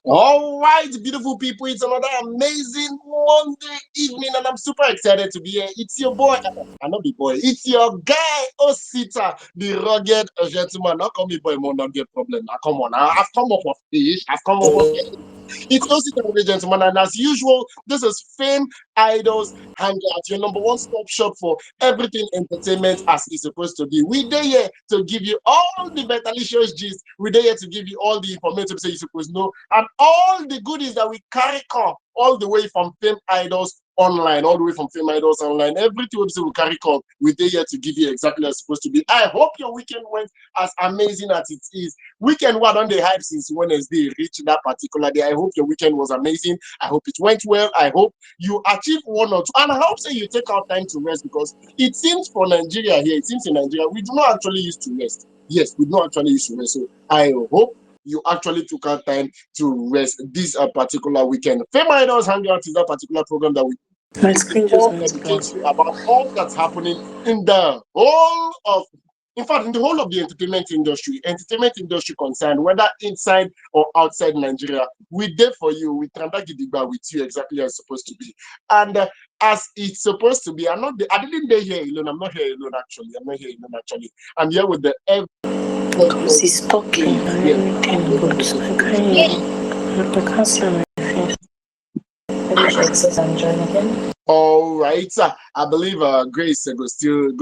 All right, beautiful people, it's another amazing Monday evening, and I'm super excited to be here. It's your boy, I know the boy, it's your guy, Osita, the rugged gentleman. Not call me boy, more not get problem. Now, come on, I've come up with fish, I've come up with it's Osita, the gentleman, and as usual, this is Fame Idols Hangout, your number one stop shop for everything entertainment as it's supposed to be. We're there here to give you all the betalicious gist. We're there here to give you all the information you're supposed to know and all the goodies that we carry come all the way from Fame Idols online, all the way from Fame Idols online. Everything we carry come, we're there here to give you exactly as it's supposed to be. I hope your weekend went as amazing as it is. Weekend what on the hype since Wednesday reached that particular day. I hope your weekend was amazing. I hope it went well. I hope you achieved one or two. And I hope say you take out time to rest because it seems for Nigeria here, it seems in Nigeria, we do not actually used to rest. Yes, we do not actually used to rest. So I hope you actually took out time to rest this particular weekend. Fame Idols Hangout is that particular program that we My screen just went educate you about all that's happening in the whole of in fact, in the whole of the entertainment industry concerned, whether inside or outside Nigeria, we there for you. We Gidigba with you exactly as it's supposed to be. And as it's supposed to be, I didn't day here alone. I'm not here alone actually. I'm not here alone actually. I'm here with the because he's talking and everything, but I can't see my face. Maybe I should sit and join again. All right, I believe Grace she go still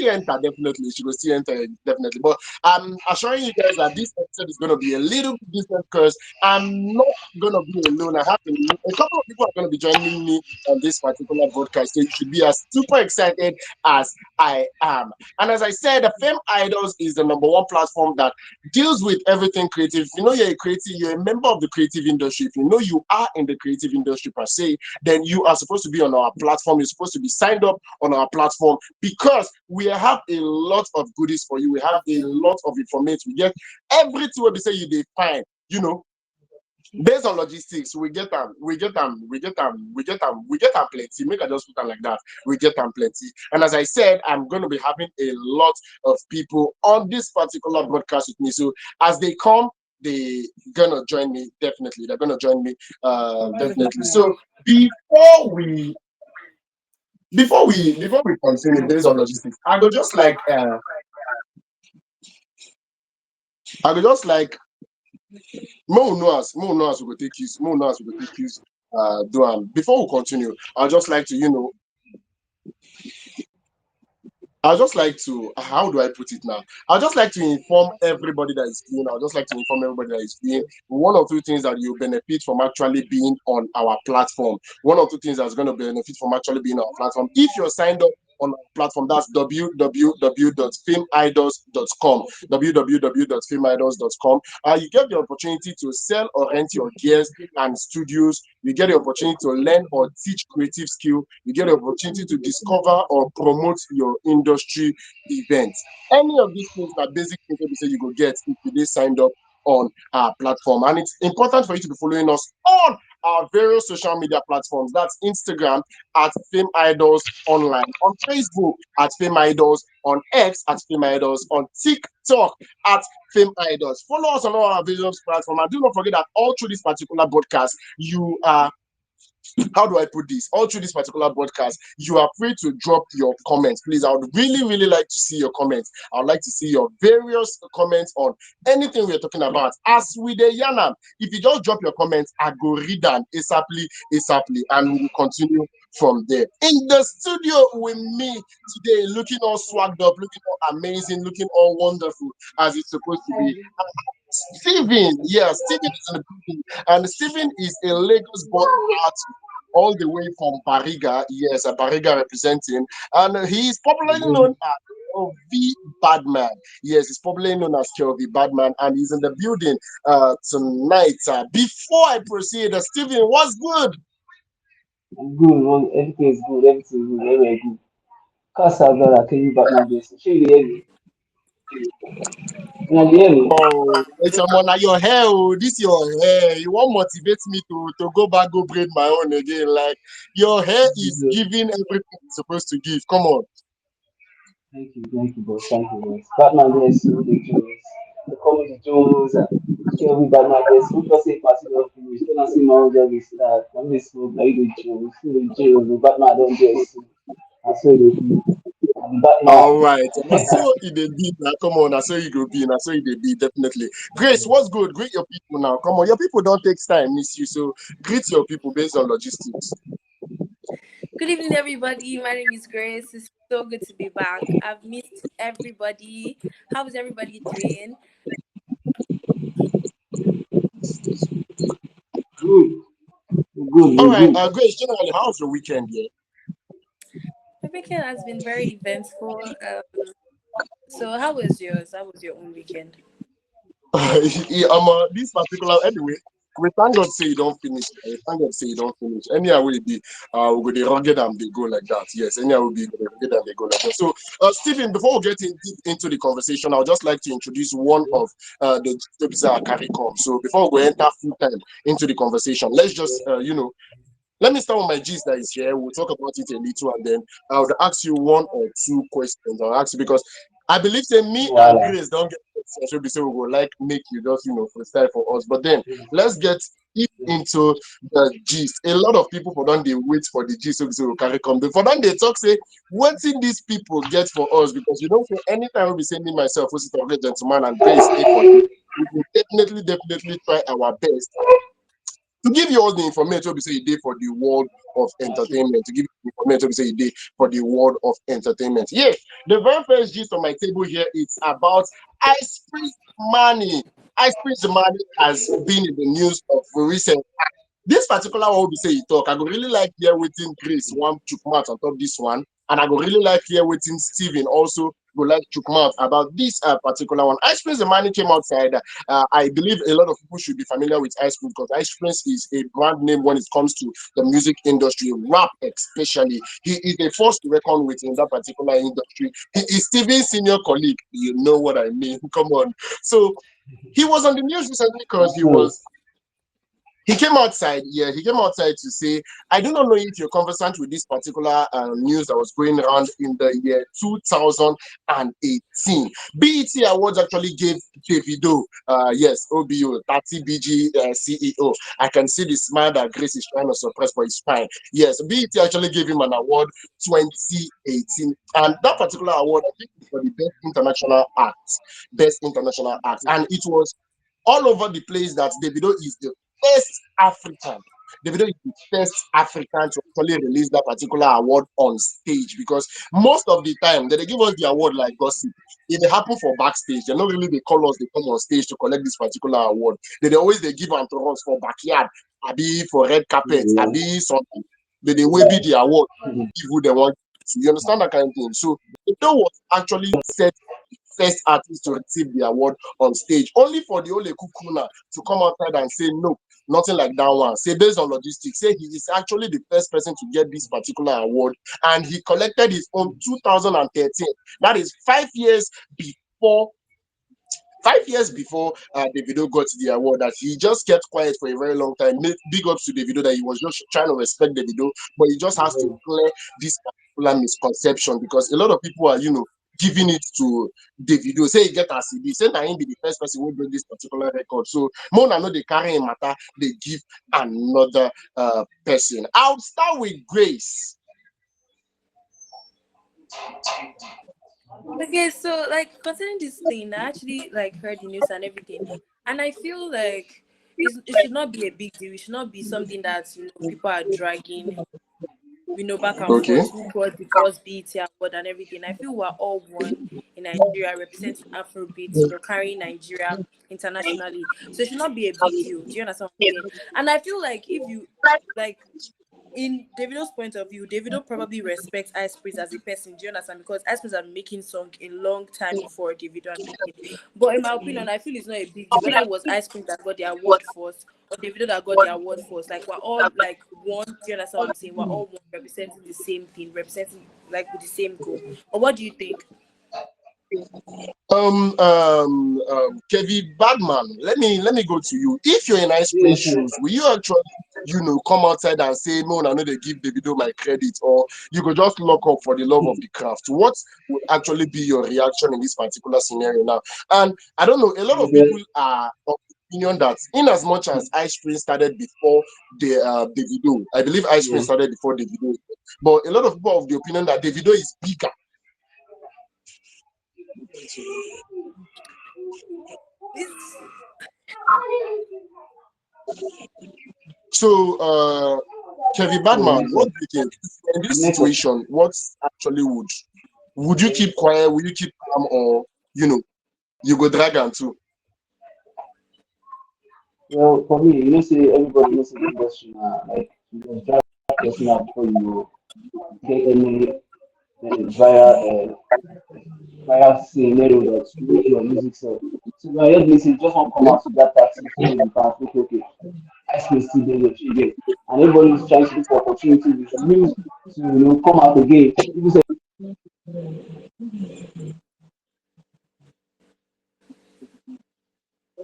enter definitely. She go still enter definitely. But I'm assuring you guys that this episode is going to be a little bit different because I'm not going to be alone. I have a couple of people are going to be joining me on this particular broadcast. So you should be as super excited as I am. And as I said, the Fame Idols is the number one platform that deals with everything creative. If you know you're a creative, you're a member of the creative industry. If you know you are in the creative industry per se, then you are supposed to be on our platform. You're supposed to be signed up on our platform because we have a lot of goodies for you. We have a lot of information. We get everything where we say you they find, based on logistics, we get them plenty. Make I just put them like that. We get them plenty. And as I said, I'm going to be having a lot of people on this particular broadcast with me. So as they come, they're gonna join me definitely. They're gonna join me definitely. So before we continue based on logistics, I go just like more knows we go take use do before we continue. I'll just like to, how do I put it now? I'll just like to inform everybody that is viewing. I'll just like to inform everybody that is viewing one or two things that you benefit from actually being on our platform. One or two things that's going to benefit from actually being on our platform. If you're signed up on our platform, that's www.fameidols.com. www.fameidols.com. You get the opportunity to sell or rent your gears and studios. You get the opportunity to learn or teach creative skill. You get the opportunity to discover or promote your industry events. Any of these things are basic things that you go get if you signed up on our platform. And it's important for you to be following us on our various social media platforms. That's Instagram at Fame Idols Online, on Facebook at Fame Idols, on X at Fame Idols, on TikTok at Fame Idols. Follow us on all our various platforms. And do not forget that all through this particular broadcast, you are how do I put this? All through this particular broadcast, you are free to drop your comments. Please, I would really, really like to see your comments. I would like to see your various comments on anything we're talking about. As with the Yanam, if you just drop your comments, I go read them ASAPly, and we will continue from there. In the studio with me today, looking all swagged up, looking all amazing, looking all wonderful as it's supposed to be. Steven, yeah, Steven is in the building, and Steven is a Lagos-born artist all the way from Bariga. Yes, a Bariga representing, and he is popularly known as V Badman. Yes, he's popularly known as V Badman, and he's in the building tonight. Before I proceed, Steven, what's good? Good, everything is good, everything is good, everywhere good. Casa brother, can you back my this? Show you hear me? Now you hear me? Oh, it's your hair. Oh, this your hair. You won't motivate me to go back, go braid my own again. Like your hair is giving everything it's supposed to give. Come on. thank you, boss. Thank you, boss. Batman there's so the Jones. They call me the Jones. Kill me Batman there's who just say party don't finish. Then I see my own job is that. I'm this smoke like the Jones. The Jones. The Batman don't get so. I swear they be. I'm All Batman. right. And so it dey be now. Come on, I saw you go be, and I saw it dey be definitely. Grace, what's good? Greet your people now. Come on, your people don't take time, miss you. So greet your people based on logistics. Good evening, everybody. My name is Grace. It's so good to be back. I've missed everybody. How is everybody doing? Good. Good. All We right, good. Grace, generally, how's your weekend? Yeah. My weekend has been very eventful. So how was yours? How was your own weekend? Yeah, this particular anyway. We thank God say you don't finish. Thank God say you don't finish. Anyhow will be we go the rugged and they go like that. Yes, anyhow will be the rugged and they go like that. So Stephen, before we get deep into the conversation, I would just like to introduce one of the episode CARICOM. So before we enter full time into the conversation, let's just let me start with my gist that is here. We'll talk about it a little, and then I would ask you one or two questions. I'll ask you because I believe say me and Voila. Grace don't get questions. So we say we will like make you just freestyle for us. But then let's get deep into the gist. A lot of people for don't they wait for the gist so we say we carry come. For don't they talk say what in these people get for us because you don't say anytime we sending myself, we sit a gentleman and Grace stay for this. We will definitely try our best to give you all the information we say a day for the world of entertainment, to give you the information we say a day for the world of entertainment. Yes, the very first gist on my table here is about Ice Prince Money. Ice Prince Money has been in the news of recent. This particular one we say he talk, I go really like hear waiting Grace one chook mouth on top this one, and I go really like hear waiting Steven also go like chook mouth about this particular one. Ice Prince the money came outside. I believe a lot of people should be familiar with Ice Prince because Ice Prince is a brand name when it comes to the music industry, rap especially. He is a force to reckon with in that particular industry. He is Steven's senior colleague. You know what I mean? Come on. So he was on the news recently because That's true. he came outside, yeah, he came outside to say, I do not know if you're conversant with this particular news that was going around in the year 2018. BET Awards actually gave Davido, yes, OBO, 30BG CEO. I can see the smile that Grace is trying to suppress, but it's fine. Yes, BET actually gave him an award 2018. And that particular award, I think, is for the Best International Act. Best International Act. And it was all over the place that Davido is the first African. Davido is the first African to actually release that particular award on stage because most of the time they give us the award like gossip. If it happen for backstage, they not really they call us, they come on stage to collect this particular award. They always they give them to us for backyard, be for red carpet, Yeah. be something. They will be the award, give who they want to. You understand that kind of thing? So Davido was actually set first artist to receive the award on stage, only for the Ole Kukuna to come outside and say no, nothing like that one. Say based on logistics, say he is actually the first person to get this particular award, and he collected his own 2013. That is 5 years before 5 years before Davido got the award, that he just kept quiet for a very long time. Big ups to Davido that he was just trying to respect Davido, but he just has to clear this particular misconception because a lot of people are, giving it to Davido. Say he get as he be. Say na him be the first person who broke this particular record. So more than no they carry him matter, they give another person. I'll start with Grace. Okay, so like concerning this thing, I actually like heard the news and everything, and I feel like it should not be a big deal. It should not be something that people are dragging, back and Okay. forth. Who brought the first BET award and everything? I feel we're all one in Nigeria, representing Afrobeat, carrying Nigeria internationally. So it should not be a big deal. Do you understand what I'm saying? And I feel like if you like in Davido's point of view, Davido probably respects Ice Prince as a person. Do you understand? Because Ice Prince have been making song a long time before Davido and everything. But in my opinion, I feel it's not a big deal. Whether it was Ice Prince that got the award first or Davido that got the award first, like we're all like one. Do you understand what I'm saying? We're all one, representing the same thing, representing like with the same goal. Or what do you think? Kevin Badman, let me go to you. If you're in Ice Prince Yes, sir. shoes, will you actually come outside and say, no, I know they give Davido my credit, or you could just lock up for the love of the craft? What would actually be your reaction in this particular scenario now? And I don't know, a lot of people are of the opinion that in as much as Ice Prince started before the Davido, I believe Ice Prince Yeah. started before Davido, but a lot of people are of the opinion that Davido is bigger. This So, Kevin So Badman, next what one. do you think in this Next one. situation? What actually would you keep quiet? Will you keep calm, or you go drag and too? Well, for me, say everybody knows in the industry now, like you just drive person out before you get any via scenario that make your music sell. So when I heard this, just want to come out to that taxi so you can think, okay, I still see them again. And everybody is trying to look for opportunity with news to come out again. People say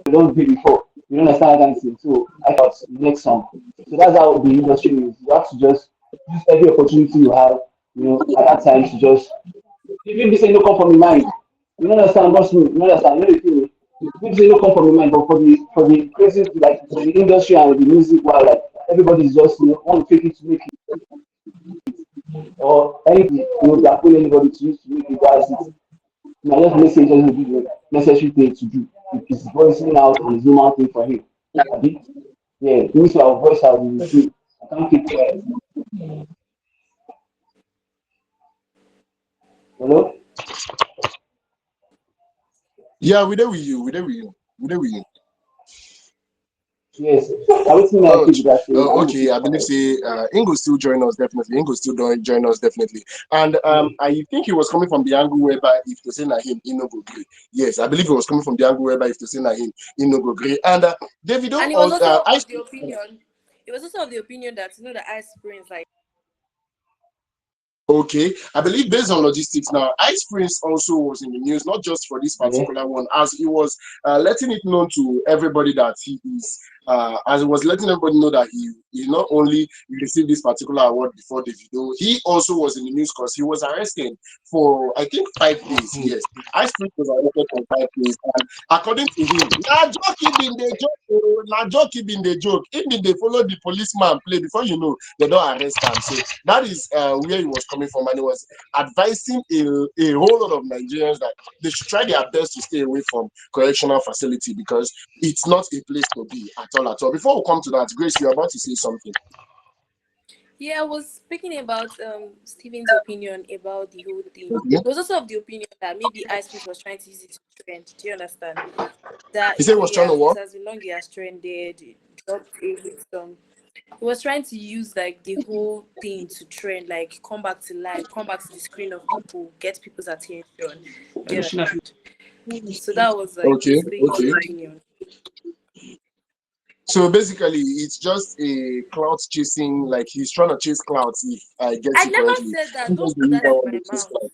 they don't pay before. You don't understand that thing. So I thought next song. So that's how the industry is. You have to just use every opportunity you have, at that time to just people say no come from the mind. You don't understand what's me, you don't understand, you know the thing. People say no come from the mind, but for the crazy like for the industry and the music while like everybody's just want to take it to make it or anything, blackmail anybody to use to make it as it. I just message just do the necessary thing to do. If it's voicing out on his normal thing for him. Abi? Yeah, it means our voice out with me. I can't keep quiet. Hello? Yeah, we there with you. We there with you. We there with you. Yes. I was saying I Oh, keep that thing. I don't okay. keep I believe quiet. say Ingo still join us definitely. Ingo still join us definitely. And I think he was coming from the angle whereby if to say na him, he no go agree. Yes, I believe he was coming from the angle whereby if to say na him, he no go agree. And Davido and it was also also I of the opinion. It was also of the opinion that the Ice Prince like. Okay, I believe based on logistics now, Ice Prince also was in the news, not just for this Yeah. particular one, as he was letting it known to everybody that he is, as he was letting everybody know that he not only received this particular award before the video, he also was in the news because he was arrested for, I think, 5 days. Yes, Ice Prince was arrested for 5 days. And according to him, na joke he been the joke, na joke he been the joke. He been they follow the policeman play before they don't arrest him. So that is where he was coming from, and he was advising a whole lot of Nigerians that they should try their best to stay away from correctional facility because it's not a place to be at all at all. Before we come to that, Grace, you're about to say something. Yeah, I was speaking about Steven's opinion about the whole thing. Okay. He was also of the opinion that maybe Ice Prince was trying to use it to trend. Do you understand? That He said he was trying to it what? has been long he has trended, he dropped a hit song. He was trying to use like the whole thing to trend, like come back to life, come back to the screen of people, get people's attention. Do you understand? So that was like Okay, basically his okay. opinion. So basically, it's just a cloud chasing, like he's trying to chase clouds, if I get I it never correctly. said that. He Don't just put believe that that in one my to chase mouth. clouds.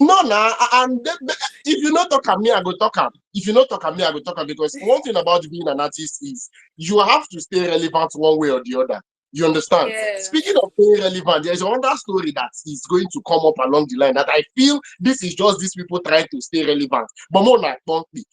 No, nah, and if you not talk at me, I go talk am. If you not talk at me, I go talk am because one thing about being an artist is you have to stay relevant one way or the other. You understand? Yeah. Speaking of staying relevant, there's another story that is going to come up along the line that I feel this is just these people trying to stay relevant. But Mona Pumpy,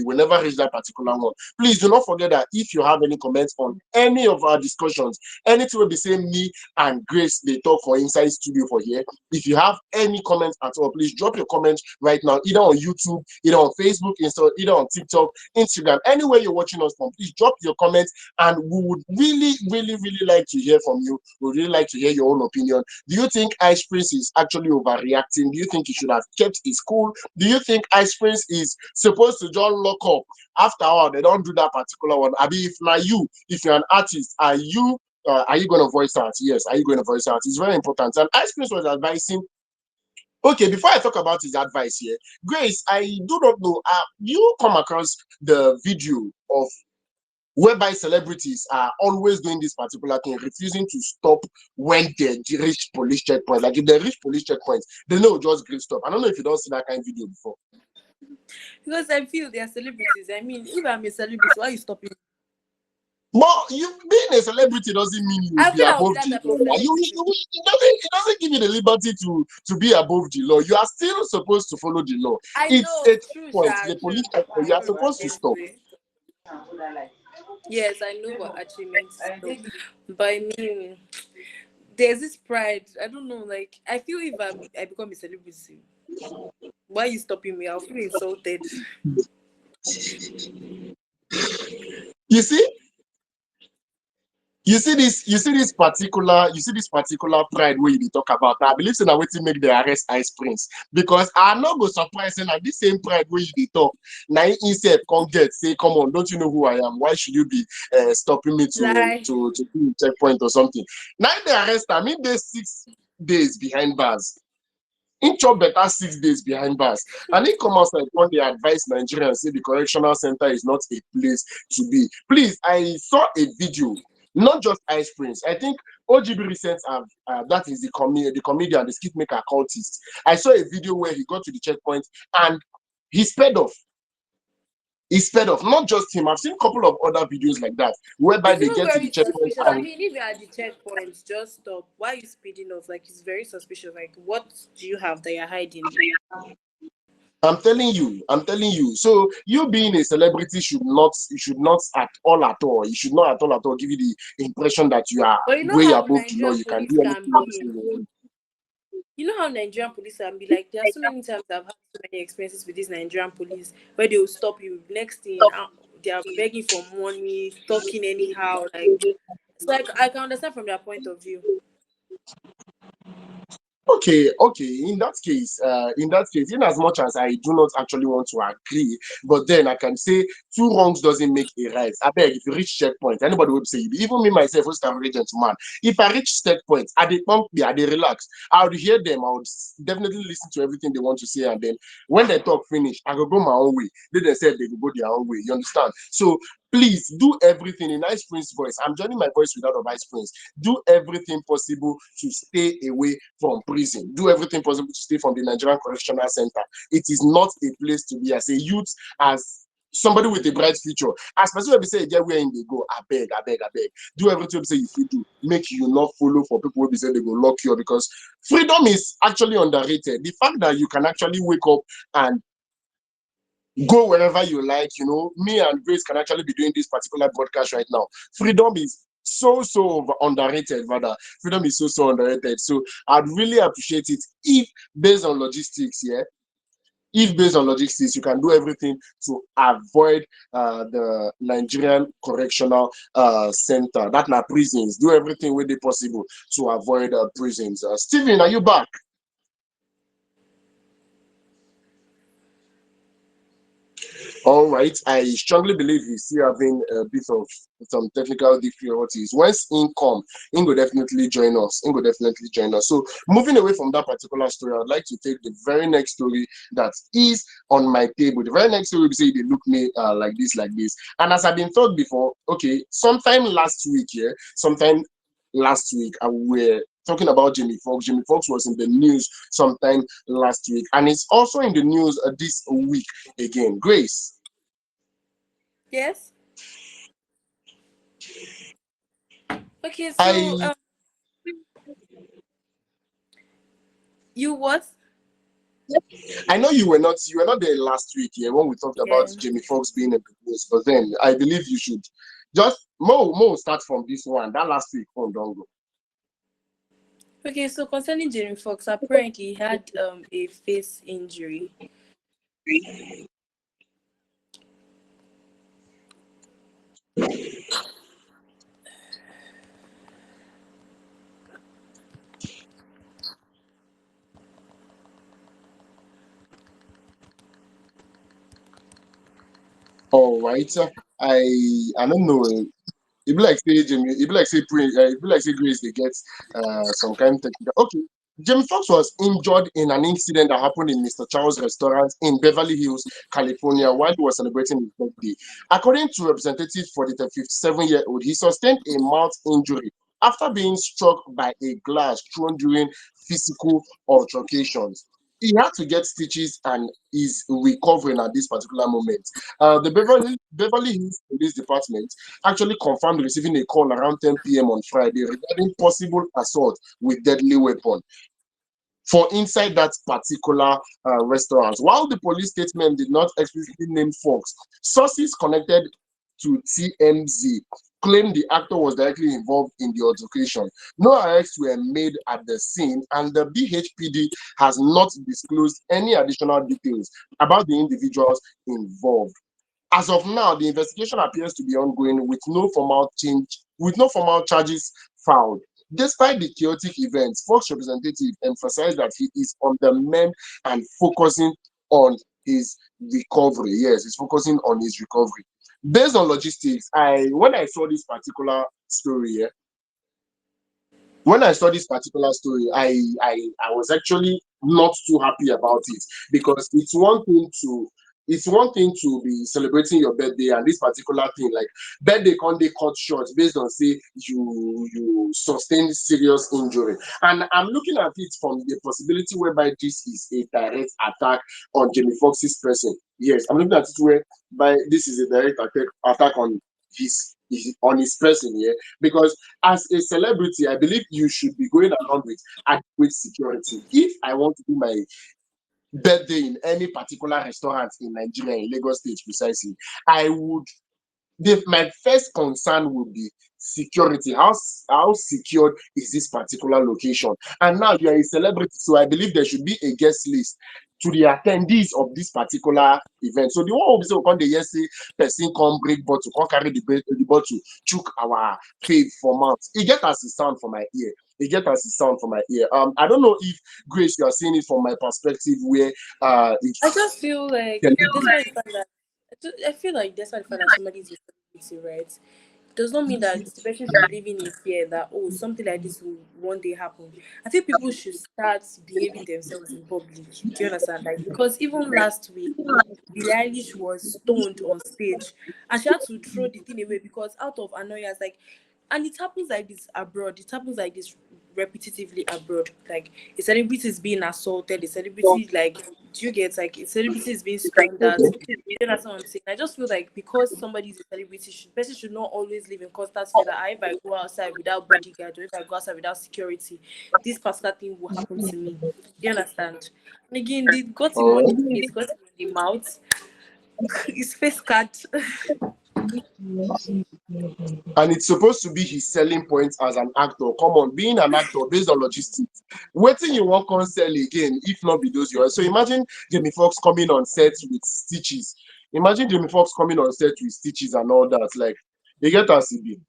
we never reach that particular one. Please do not forget that if you have any comments on any of our discussions, anything will be saying me and Grace, they talk for inside studio for here. If you have any comments at all, please drop your comments right now, either on YouTube, either on Facebook, either on TikTok, Instagram, anywhere you're watching us from. Please drop your comments, and we would really, really, really like to hear from you. We would really like to hear your own opinion. Do you think Ice Prince is actually overreacting? Do you think he should have kept his cool? Do you think Ice Prince is supposed to just lock up? After all, they don't do that particular one. I mean, if you're an artist, are you going to voice out? Yes, are you going to voice out? It's very important. And Ice Prince was advising. Okay, before I talk about his advice here, Grace, I do not know. You come across the video of whereby celebrities are always doing this particular thing, refusing to stop when they reach police checkpoints. Like if they reach police checkpoints, they know just grade stop. I don't know if you don't see that kind of video before. Because I feel they are celebrities. I mean, if I'm a celebrity, why are you stopping? But you being a celebrity doesn't mean you will I be feel I will be above that the type law. of Like, celebrity. it doesn't give you the liberty to be above the law. You are still supposed to follow the law. I It's a know, true, checkpoint, Sha, the true. police checkpoint. You are supposed to stop. Anyway, yes, I know what actually meant to stop. But I mean, there's this pride. I don't know. Like, I feel if I become a celebrity, why are you stopping me? I'll feel insulted. You see, you see this particular pride where you talk about. I believe so now waiting make the arrest Ice Prince because I not go surprise and this same pride where you dey talk. Now instead come get say, come on, don't you know who I am? Why should you be stopping me to Like, to to do a checkpoint or something? Now they arrest I mean they 6 days behind bars. In chop better 6 days behind bars. And he come outside when they advise Nigerians say the correctional center is not a place to be. Please, I saw a video, not just Ice Prince. I think OGB recent that is the comedian, the skit maker cultist. I saw a video where he got to the checkpoint and he sped off. He sped off. Not just him. I've seen a couple of other videos like that, whereby it's they even get to the very checkpoint suspicious. I and mean, if you're at the checkpoint, just stop. Why are you speeding off? Like, it's very suspicious. Like, what do you have that you're hiding? I'm telling you. So you being a celebrity should not at all. You should not at all give you the impression that you are But you know way how above the law. Nigerian You can police do anything can you be. say you want. You know how Nigerian police can be. Like, there are so many times I've had so many experiences with these Nigerian police where they will stop you. Next thing, they are begging for money, talking anyhow. Like, it's like I can understand from their point of view. Okay. In that case, in as much as I do not actually want to agree, but then I can say two wrongs doesn't make a right. I beg, if you reach checkpoint, anybody will say, even me myself, who's a gentleman, if I reach checkpoint, I they pump me, I they relax. I would hear them, I would definitely listen to everything they want to say, and then when they talk finish, I will go my own way. They said they will go their own way. You understand? So please do everything in Ice Prince voice. I'm joining my voice without of Ice Prince. Do everything possible to stay away from prison. Do everything possible to stay from the Nigerian Correctional Center. It is not a place to be as a youth, as somebody with a bright future. As person will say, get where in they go. I beg. Do everything say if you do. Make you not follow for people who be say they go lock you up because freedom is actually underrated. The fact that you can actually wake up and go wherever you like. Me and Grace can actually be doing this particular broadcast right now. Freedom is so underrated, rather. Freedom is so underrated. So I'd really appreciate it if, based on logistics, yeah, if based on logistics, you can do everything to avoid the Nigerian Correctional Center, that na prisons. Do everything where they possible to avoid prisons. Steven, are you back? All right. I strongly believe he's still having a bit of some technical difficulties. Once in come, in will definitely join us. So moving away from that particular story, I'd like to take the very next story that is on my table. The very next story we say they look me like this. And as I've been told before, okay, sometime last week, I were talking about Jamie Foxx. Jamie Foxx was in the news sometime last week, and it's also in the news this week again. Grace. Yes. Okay. So, I you what? I know you were not there last week here when we talked about Yeah. Jamie Foxx being in the news, but then I believe you should just Mo start from this one. That last week on don't go. Okay. So concerning Jamie Foxx, apparently he had a face injury. All right. I I don't know. It be like say Jamie, it be like say it be like say Grace they get some kind of technical. Okay. Jamie Foxx was injured in an incident that happened in Mr. Charles' restaurant in Beverly Hills, California, while he was celebrating his birthday. According to representatives for the 57-year-old, he sustained a mouth injury after being struck by a glass thrown during physical altercations. he had to get stitches and is recovering at this particular moment. The Beverly Hills Police Department actually confirmed receiving a call around 10 p.m. on Friday regarding possible assault with deadly weapon for inside that particular restaurant. While the police statement did not explicitly name Fox, sources connected to TMZ claimed the actor was directly involved in the altercation. No arrests were made at the scene, and the BHPD has not disclosed any additional details about the individuals involved. As of now, the investigation appears to be ongoing with no formal charges filed. Despite the chaotic events, Fox representative emphasized that he is on the mend and focusing on his recovery. Yes, he's focusing on his recovery. Based on logistics, I when I saw this particular story, yeah, when I saw this particular story, I was actually not too happy about it because it's one thing to be celebrating your birthday and this particular thing like birthday can't they cut short based on say you sustained serious injury. And I'm looking at it from the possibility whereby this is a direct attack on Jamie Foxx's person. Yes, I'm looking at it whereby this is a direct attack on on his person here, because as a celebrity, I believe you should be going around with adequate security. If I want to do my birthday in any particular restaurant in Nigeria, in Lagos State precisely, I would my first concern would be security. How secured is this particular location? And now you are a celebrity, so I believe there should be a guest list to the attendees of this particular event. So the one who be say, come the yes say person come break bottle, come carry the bottle, chook our fave for mouth. It get as a sound for my ear. It get as a sound for my ear. I don't know if Grace, you are seeing it from my perspective where I it's just feel like despite the fact that I feel like despite the fact that somebody is a celebrity, right? Does not mean that the person should be living in fear that oh something like this will one day happen. I think people should start behaving themselves in public. Do you understand? Like because even last week, Billie Eilish was stoned on stage, and she had to throw the thing away because out of annoyance, like, and it happens like this abroad. It happens like this repetitively abroad. Like a celebrity is being assaulted, a celebrity like do you get like a celebrity is being stoned at you understand what I'm saying? I just feel like because somebody is a celebrity, person should not always live in constant fear that if I go outside without bodyguard or if I go outside without security, this particular thing will happen to me. Do you understand? And again, they got him on the face, got him on the mouth, his face cut. and it's supposed to be his selling point as an actor. Come on, being an actor based on logistics, waiting you won't come sell again if not be those yours. So imagine Jamie Foxx coming on set with stitches. Imagine Jamie Foxx coming on set with stitches and all that. Like you get us be,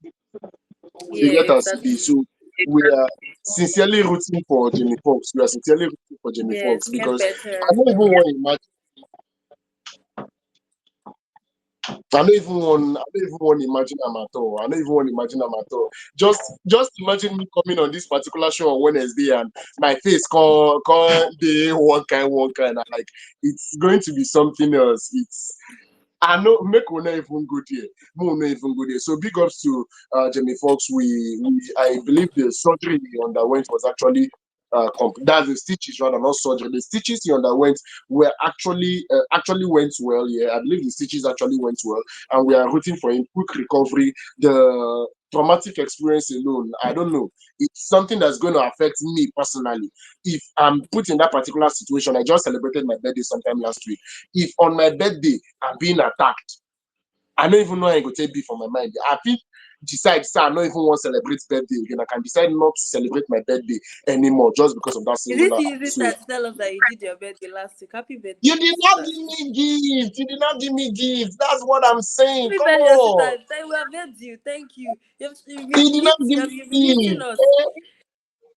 you Yeah, get us be. exactly. So we are sincerely rooting for Jamie Foxx. We are sincerely rooting for Jamie Yes, Foxx get because I better. don't even want to imagine. I don't even want to imagine them at all. I don't even want to imagine them at all. Just imagine me coming on this particular show on Wednesday and my face call the one kind. And like it's going to be something else. It's I know make will not even go there. We will not even go there. So big ups to Jamie Foxx. We I believe the surgery he underwent was actually that's the stitches rather not surgery. The stitches he underwent were actually went well. Yeah, I believe the stitches actually went well, and we are rooting for him quick recovery. The traumatic experience alone, I don't know. It's something that's going to affect me personally. If I'm put in that particular situation, I just celebrated my birthday sometime last week. If on my birthday I'm being attacked, I don't even know how I go take be for my mind. I think decide, say I don't even want to celebrate birthday again. I can decide not to celebrate my birthday anymore just because of that Is it singular easy so to tell us that you did your birthday last week? Happy birthday, you my did not sister. give me gift. You did not give me gift. That's what I'm saying. Happy Come birthday, your sister. on. We have heard you. Thank you. You did not give You've been me gifting gift. us.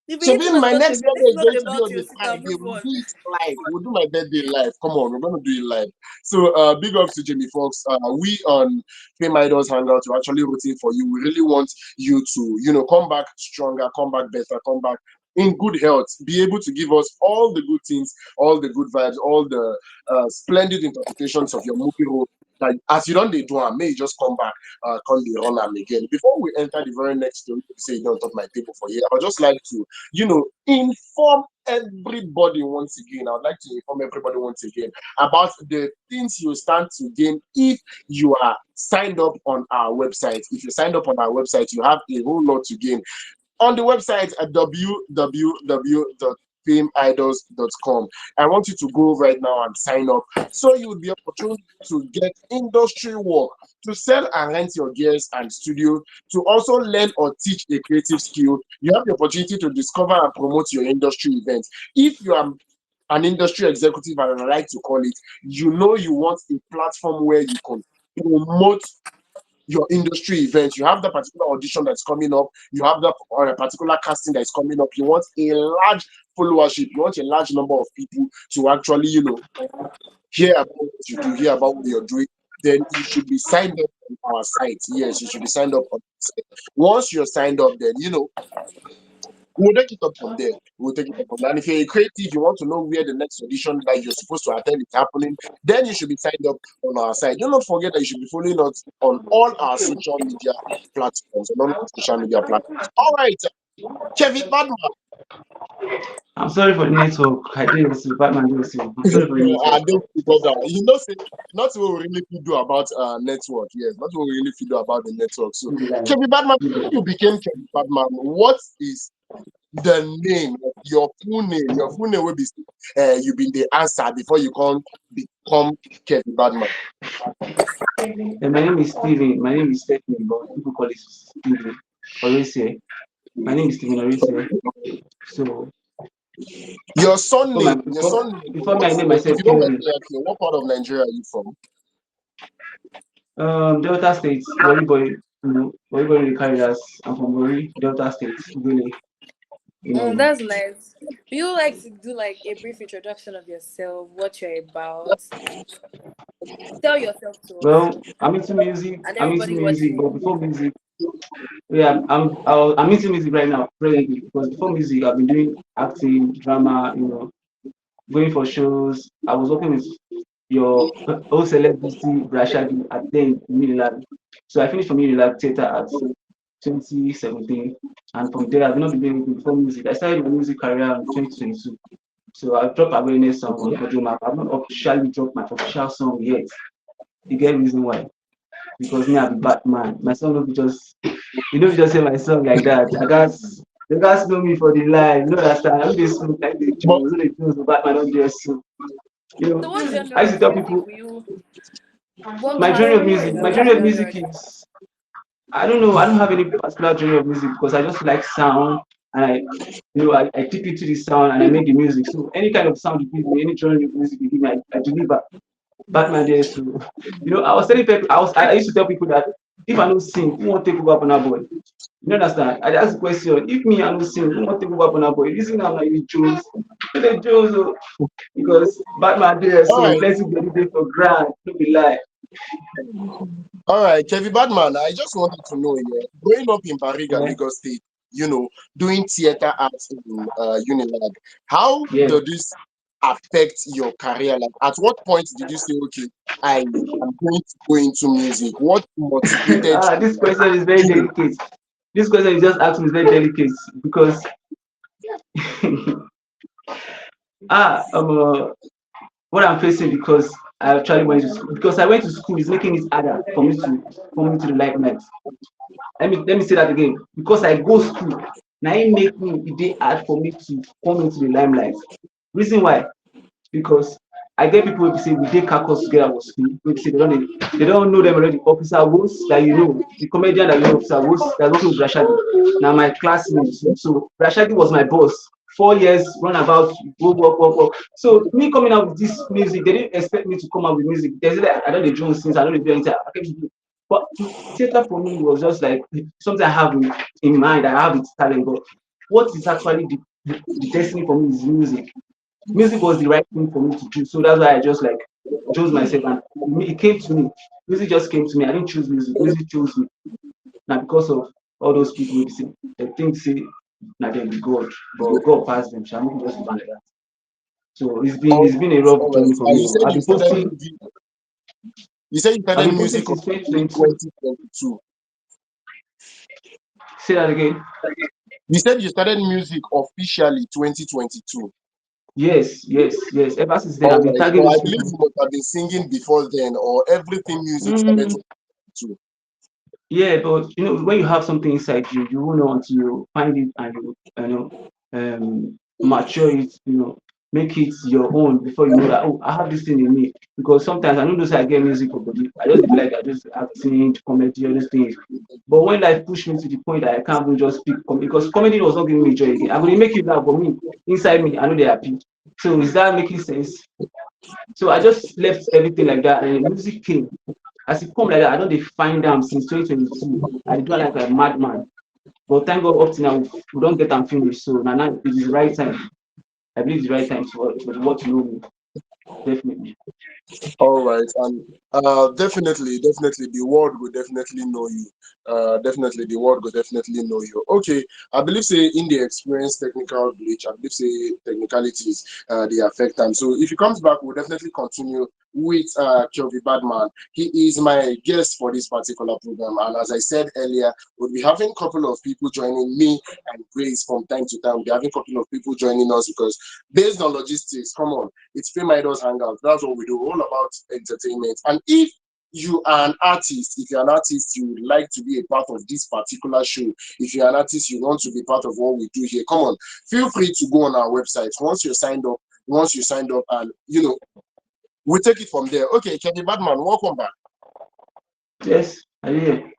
You've been hitting Should us my because next you've been birthday making is us going to be about on your the sister. Friday. Move We'll on. do it live. We'll do my birthday live. Come on, we're going to do it live. So, big ups to Jamie Foxx. We on Fameidols Hangout, we're actually rooting for you. We really want you to, come back stronger, come back better, come back in good health, be able to give us all the good things, all the good vibes, all the splendid interpretations of your movie role Like as you don't they do am, may you just come back, come the run am again. Before we enter the very next story, say you don't top my table for here. I would just like to, inform everybody once again. I would like to inform everybody once again about the things you stand to gain if you are signed up on our website. If you signed up on our website, you have a whole lot to gain on the website at www.fameidols.com. I want you to go right now and sign up so you will be opportunity to get industry work, to sell and rent your gears and studio, to also learn or teach a creative skill. You have the opportunity to discover and promote your industry events. If you are an industry executive, and I like to call it, you want a platform where you can promote your industry event. You have that particular audition that's coming up. You have that particular casting that's coming up. You want a large followership. You want a large number of people to actually, hear about what you do, hear about what you're doing. Then you should be signed up on our site. Yes, you should be signed up on the site. Once you're signed up, then we'll take it up from there. We'll take it up from there. And if you're a creative, you want to know where the next audition that you're supposed to attend is happening, then you should be signed up on our site. Do not forget that you should be following us on all our social media platforms. On all our social media platforms. All right, Kevin Badman. I'm sorry for the network. I didn't receive Batman didn't receive. I'm sorry for the I network. don't bother. Say not what we really feel do about network. Yes, not what we really feel do about the network. So, Leave the line. Kevin Badman, Leave the when line. you became Kevin Badman, what is the name, your full name? Your full name will be you been the answer before you can become Kevin Badman. And my name is Steven. My name is Stephanie, but people call it Steven. Always say. My name is Steven always say. So Your son before my name, before me what I name if myself you don't mind Kevin. me asking, what part of Nigeria are you from? Delta State, Worry Boy, Worry Boy really carry us. I'm from Worry, Delta State, really, That's nice. Do you like to do like a brief introduction of yourself, what you're about? Tell yourself to us Well, I'm into music. and I'm into everybody music, but watching. before music, yeah, I'm into music right now, presently. Because before music, I've been doing acting, drama, going for shows. I was working with your old celebrity Rashadi at then Unilag. So I finished from Unilag Theatre at 2017, and from there I've not been doing anything before music. I started my music career in 2022. So I've dropped awareness song on Audio Map. I've not officially dropped my official song yet. You get reason why? Because me, I'm Batman. My song will be just, just say my song like that. You guys know me for the life. You know that I'm this smoke like the But Jones. You know the Jones, Batman don't just so. So what I genre used to of tell music people will you what my genre class of music. My what genre of genre? music is I don't know. I don't have any particular genre of music because I just like sound and I tip into the sound and I make the music. So any kind of sound you give me, any genre of music you give me, I deliver. Batman there too. I was telling people, I used to tell people that if I don't sing, who won't take over on our boy? You understand? I ask the question, if me I don't sing, who won't take over on our boy? Reason I'm like Jones. The Jones because Batman there, all so right, let's get it for grand, don't be lie. all right, Kevin Badman. I just wanted to know, yeah, growing up in Bariga, Yeah. Lagos State, doing theater arts in Unilag, how Yeah. did this affect your career? Like, at what point did you say, okay, I am going to go into music? What motivated This you? question is very You delicate. This question you just asked me is very delicate because um, what I'm facing because I actually went to school because I went to school is making it harder for me to come into the limelight. Let me say that again. Because I go school, now it make me it dey hard for me to come into the limelight. Reason why? Because I get people who say we dey caucus together for school. We say they don't know them already. Officer Woods that the comedian that Officer Woods that working with Rashadi. Now my classmate. So Rashadi was my boss. 4 years runabout, go work. So me coming out with this music, they didn't expect me to come out with music. They said that I don't do things, I don't do anything. But theater for me was just like something I have in mind. I have its talent, but what is actually the destiny for me is music. Music was the right thing for me to do. So that's why I just like chose myself and it came to me. Music just came to me. I didn't choose music. Music chose me. Now because of all those people who say they think say now they be God, but God passed them. Shall we just be like that? So it's been all it's been a rough all right. journey for me. You said I've you been started posting. moving. You said you I've started been posting music since officially 2022. 2022. Say that again. You said you started music officially 2022. Yes, yes, yes. Ever since then, I've All been right. tagging But I those believe people. you must have been singing before then, or everything music started Mm, 2022. yeah, but when you have something inside you, you won't know until you find it and mature it, make it your own before you know that, oh, I have this thing in me. Because sometimes I don't know say I get music for body. I just be like I just acting, comedy, all these things. But when life pushed me to the point that I can't even just speak because comedy was not giving me joy again. I'm gonna make it laugh, but me inside me, I know they happy. So is that making sense? So I just left everything like that, and music came. As it come like that, I don't dey find am since 2022. I dey do am like a madman. But thank God up till now we don get am finish. So now it is the right time. I believe it's the right time for the world to know me. Definitely. All right, and definitely, the world will definitely know you. Definitely, the world will definitely know you. Okay, I believe say in the experience technical glitch, I believe say technicalities they affect them. So if he comes back, we'll definitely continue with Kelvin Badman. He is my guest for this particular program, and as I said earlier, we'll be having a couple of people joining me and Grace from time to time. We'll be having a couple of people joining us because based on logistics, come on. It's Fameidols Hangout. That's what we do, all about entertainment. And if you are an artist, if you're an artist, you would like to be a part of this particular show. If you're an artist, you want to be part of what we do here. Come on, feel free to go on our website once you signed up, and we'll take it from there. Okay, Kevin Badman, welcome back. Yes, I hear.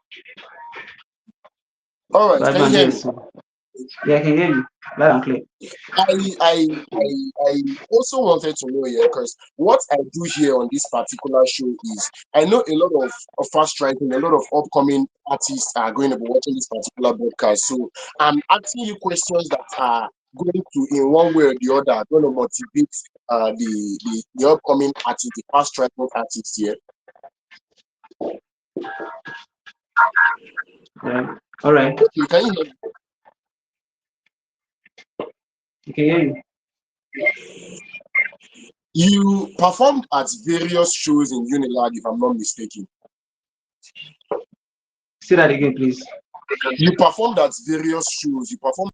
All right, can you Badman, hear me? yes. Yeah, I can hear you. Loud and clear. I I also wanted to know here because what I do here on this particular show is I know a lot of fast writing, a lot of upcoming artists are going to be watching this particular broadcast. So I'm asking you questions that are going to, in one way or the other, going to motivate the upcoming artists, the fast writing artists here. Right. All right. Okay, can you hear me? You can hear you. You performed at various shows in Unilag, if I'm not mistaken. Say that again, please. You performed at various shows. You performed.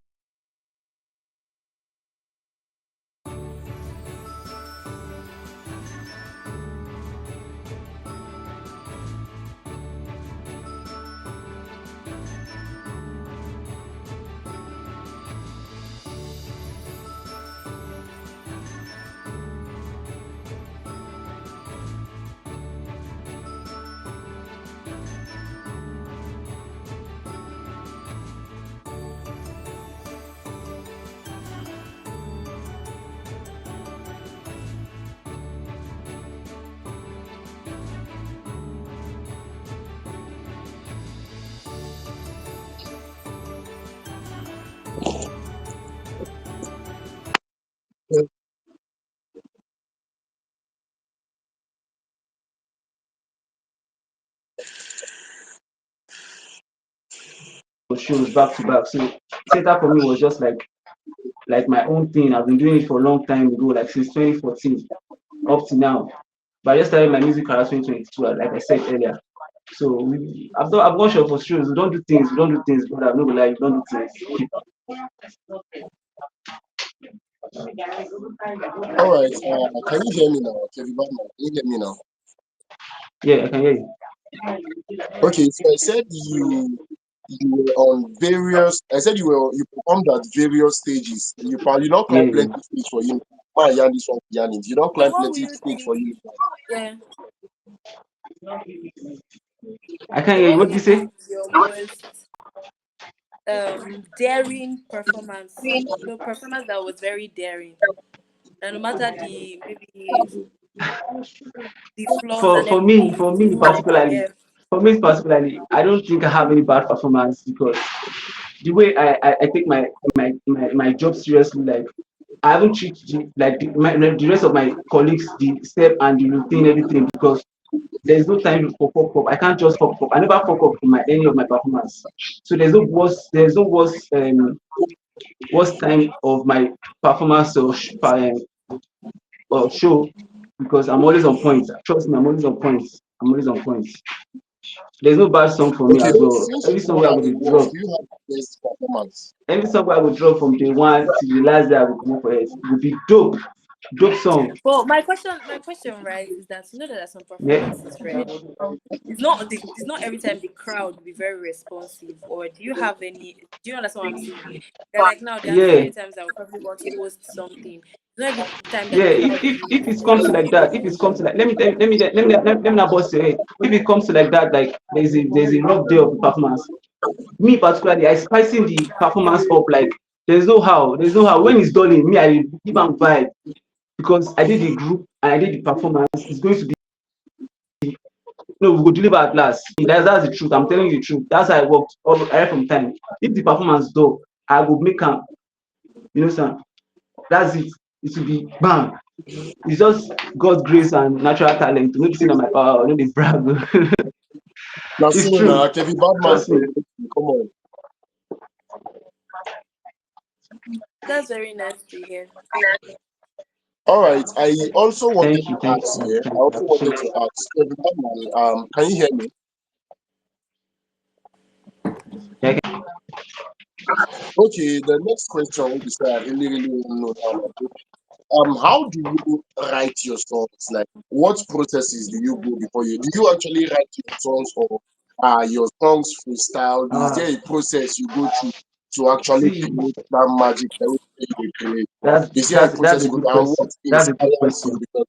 Shows back to back. So theater for me was just like my own thing. I've been doing it for a long time ago, like since 2014 up to now. But I just started my music career 2022, like I said earlier. So I've gone short for shows. We don't do things. We don't do things. But I'm not gonna lie. We don't do things. All right. Can you hear me now, Kevin Badman? Can you hear me now? Yeah, I can hear you. Okay, so I said you were on various. I said you performed at various stages. You don't climb Yeah, plenty stage for you. Man, yarn this one, yarn it. You don't So climb what will plenty you stage think? for you. Yeah. I can't So hear you. what What will did you you say? think is your most daring performance? No, performance that was very daring. And no matter the maybe the flaws For and for me, everything, you for me still particularly, yeah. I don't think I have any bad performance because the way I take my job seriously, like I haven't treated the rest of my colleagues the step and the routine everything because there's no time for fuck up. I can't just fuck up. I never fuck up in my any of my performance. So there's no worst time of my performance or show because I'm always on point. Trust me, I'm always on point. I'm always on point. There's no bad song for me Okay, as but well. since you Every song don't where I have go a to voice, drop, do you have the best performance? any song where I go drop from day one to the last day I will come up for it, it will be dope, dope song. Well, my question, right, is that you know that there are some Yeah, performances, right? It's not every time the crowd will be very responsive. Or do you have any? Do you understand what I'm saying? They're like now there are so yeah, many times I would probably want to host something. It's not every time that yeah. the If crowd if will if it comes to really like that, feel. if it comes to like, let me not bust your head. If it comes to like that, like there's a rough day of the performance. Me particularly, I spicing the performance up like there's no how. When it's done, in me I give am vibe because I did the group and I did the performance. It's going to be no, we go deliver at last. That's the truth. I'm telling you the truth. That's how I worked all right from time. If the performance do, I go make am. You know, sir. That's it. It will be bam. It's just God's grace and natural talent. No be say na my power, no dey brag. Now, It's so now, true. Kevin Badman, Trust me. come on. That's very nice to hear. All right. I also wanted Thank you, to thank ask you, here. I thank you. I also appreciate wanted it. to ask Kevin Badman. Can you hear me? Yeah, Okay. The next question will be say I really, really want to know now. How do you write your songs? Like, what processes do you go before you? Do you actually write your songs, or your songs freestyle? Is there a process you go through to actually see, create that magic that you create? that's Is there a that's that's process a you go good through, and what question. That's a good inspires you? question. Because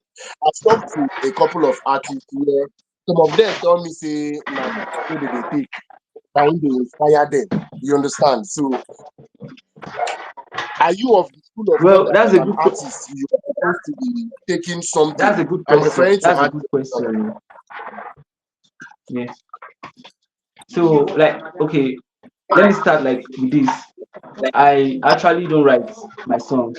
I've talked to a couple of artists where some of them tell me say now they take and they inspire them. You understand? So are you of the school of thought Well, that as an artist you are supposed to be taking something? that's a good I'm question. referring to That's a art. good question. Yes. So, like, okay, let me start like with this. I actually don't write my songs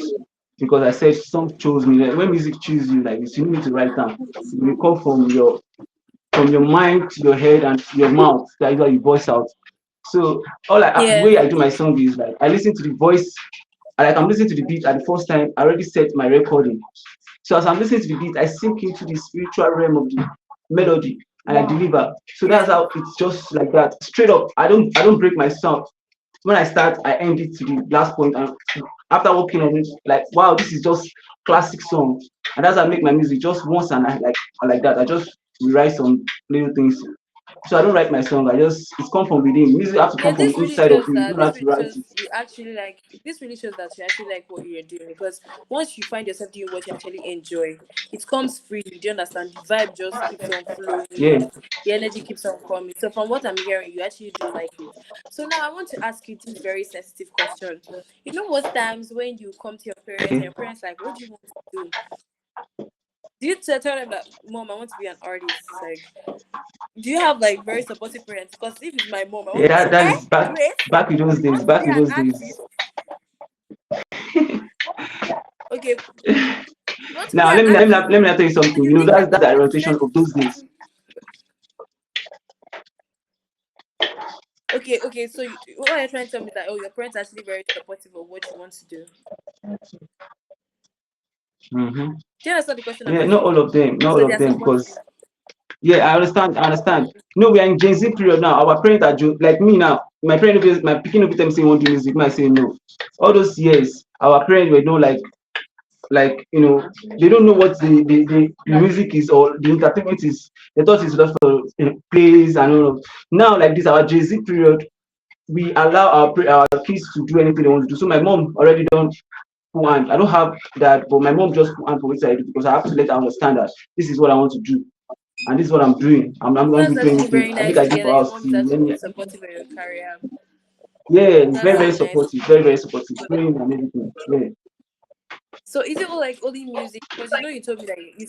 because I said some chose me. Like, when music choose you, like you need to write down. It will come from your mind to your head and to your mouth. That's why you voice out. So the Yeah. way I do my song is like I listen to the voice, like I'm listening to the beat at the first time. I already set my recording. So as I'm listening to the beat, I sink into the spiritual realm of the melody and I deliver. So that's Yeah. how it's just like that. Straight up. I don't break my sound. When I start, I end it to the last point. And after working on it, like wow, this is just classic song. And that's how I make my music just once and I like that. I just rewrite some little things. So I don't write my song. It's come from within. Music have to Yeah, come from inside of you. You don't have to write it. this really shows that you actually like what you're doing, because once you find yourself doing what you actually enjoy, it comes free. Do you understand? The vibe just keeps on flowing, Yeah. the energy keeps on coming. So from what I'm hearing, you actually do like it. So now I want to ask you this very sensitive question. You know what times when you come to your parents and Okay. your parents like, what do you want to do? Do you tell them that, Mom, I want to be an artist? Like, do you have like very supportive parents? Because if it's my mom, I Yeah, want to say, that is wait, back in those you days. want to be Back in an those days. artist? Okay, you want to be Now an artist? let me not tell you So something. you You know think that's that the you rotation said of those days. okay. So what are you trying to tell me is that, oh, your parents are actually very supportive of what you want to do? Mm-hmm. Do you understand the question I'm Yeah, not asking all you? of them, not So all they of are them, supportive. because yeah, I understand. We are in Gen Z period now. Our parents are like me now. My picking up them say want to do music, might say no. All those years, our parents were no they don't know what the music is or the entertainment is. They thought it's just for plays and all of. Now like this, our Gen Z period, we allow our kids to do anything they want to do. So my mom already done put hand. I don't have that, but my mom just put hand for which I do because I have to let her understand that this is what I want to do and this is what I'm doing. I'm not That's going to do actually anything. very I think nice I to did hear for that your us. mom is See, let actually me, supportive of your career. yeah, it's That's very, very very nice supportive, to very, hear. very supportive, praying and everything. Yeah, So is it all like only music? Because you told me that you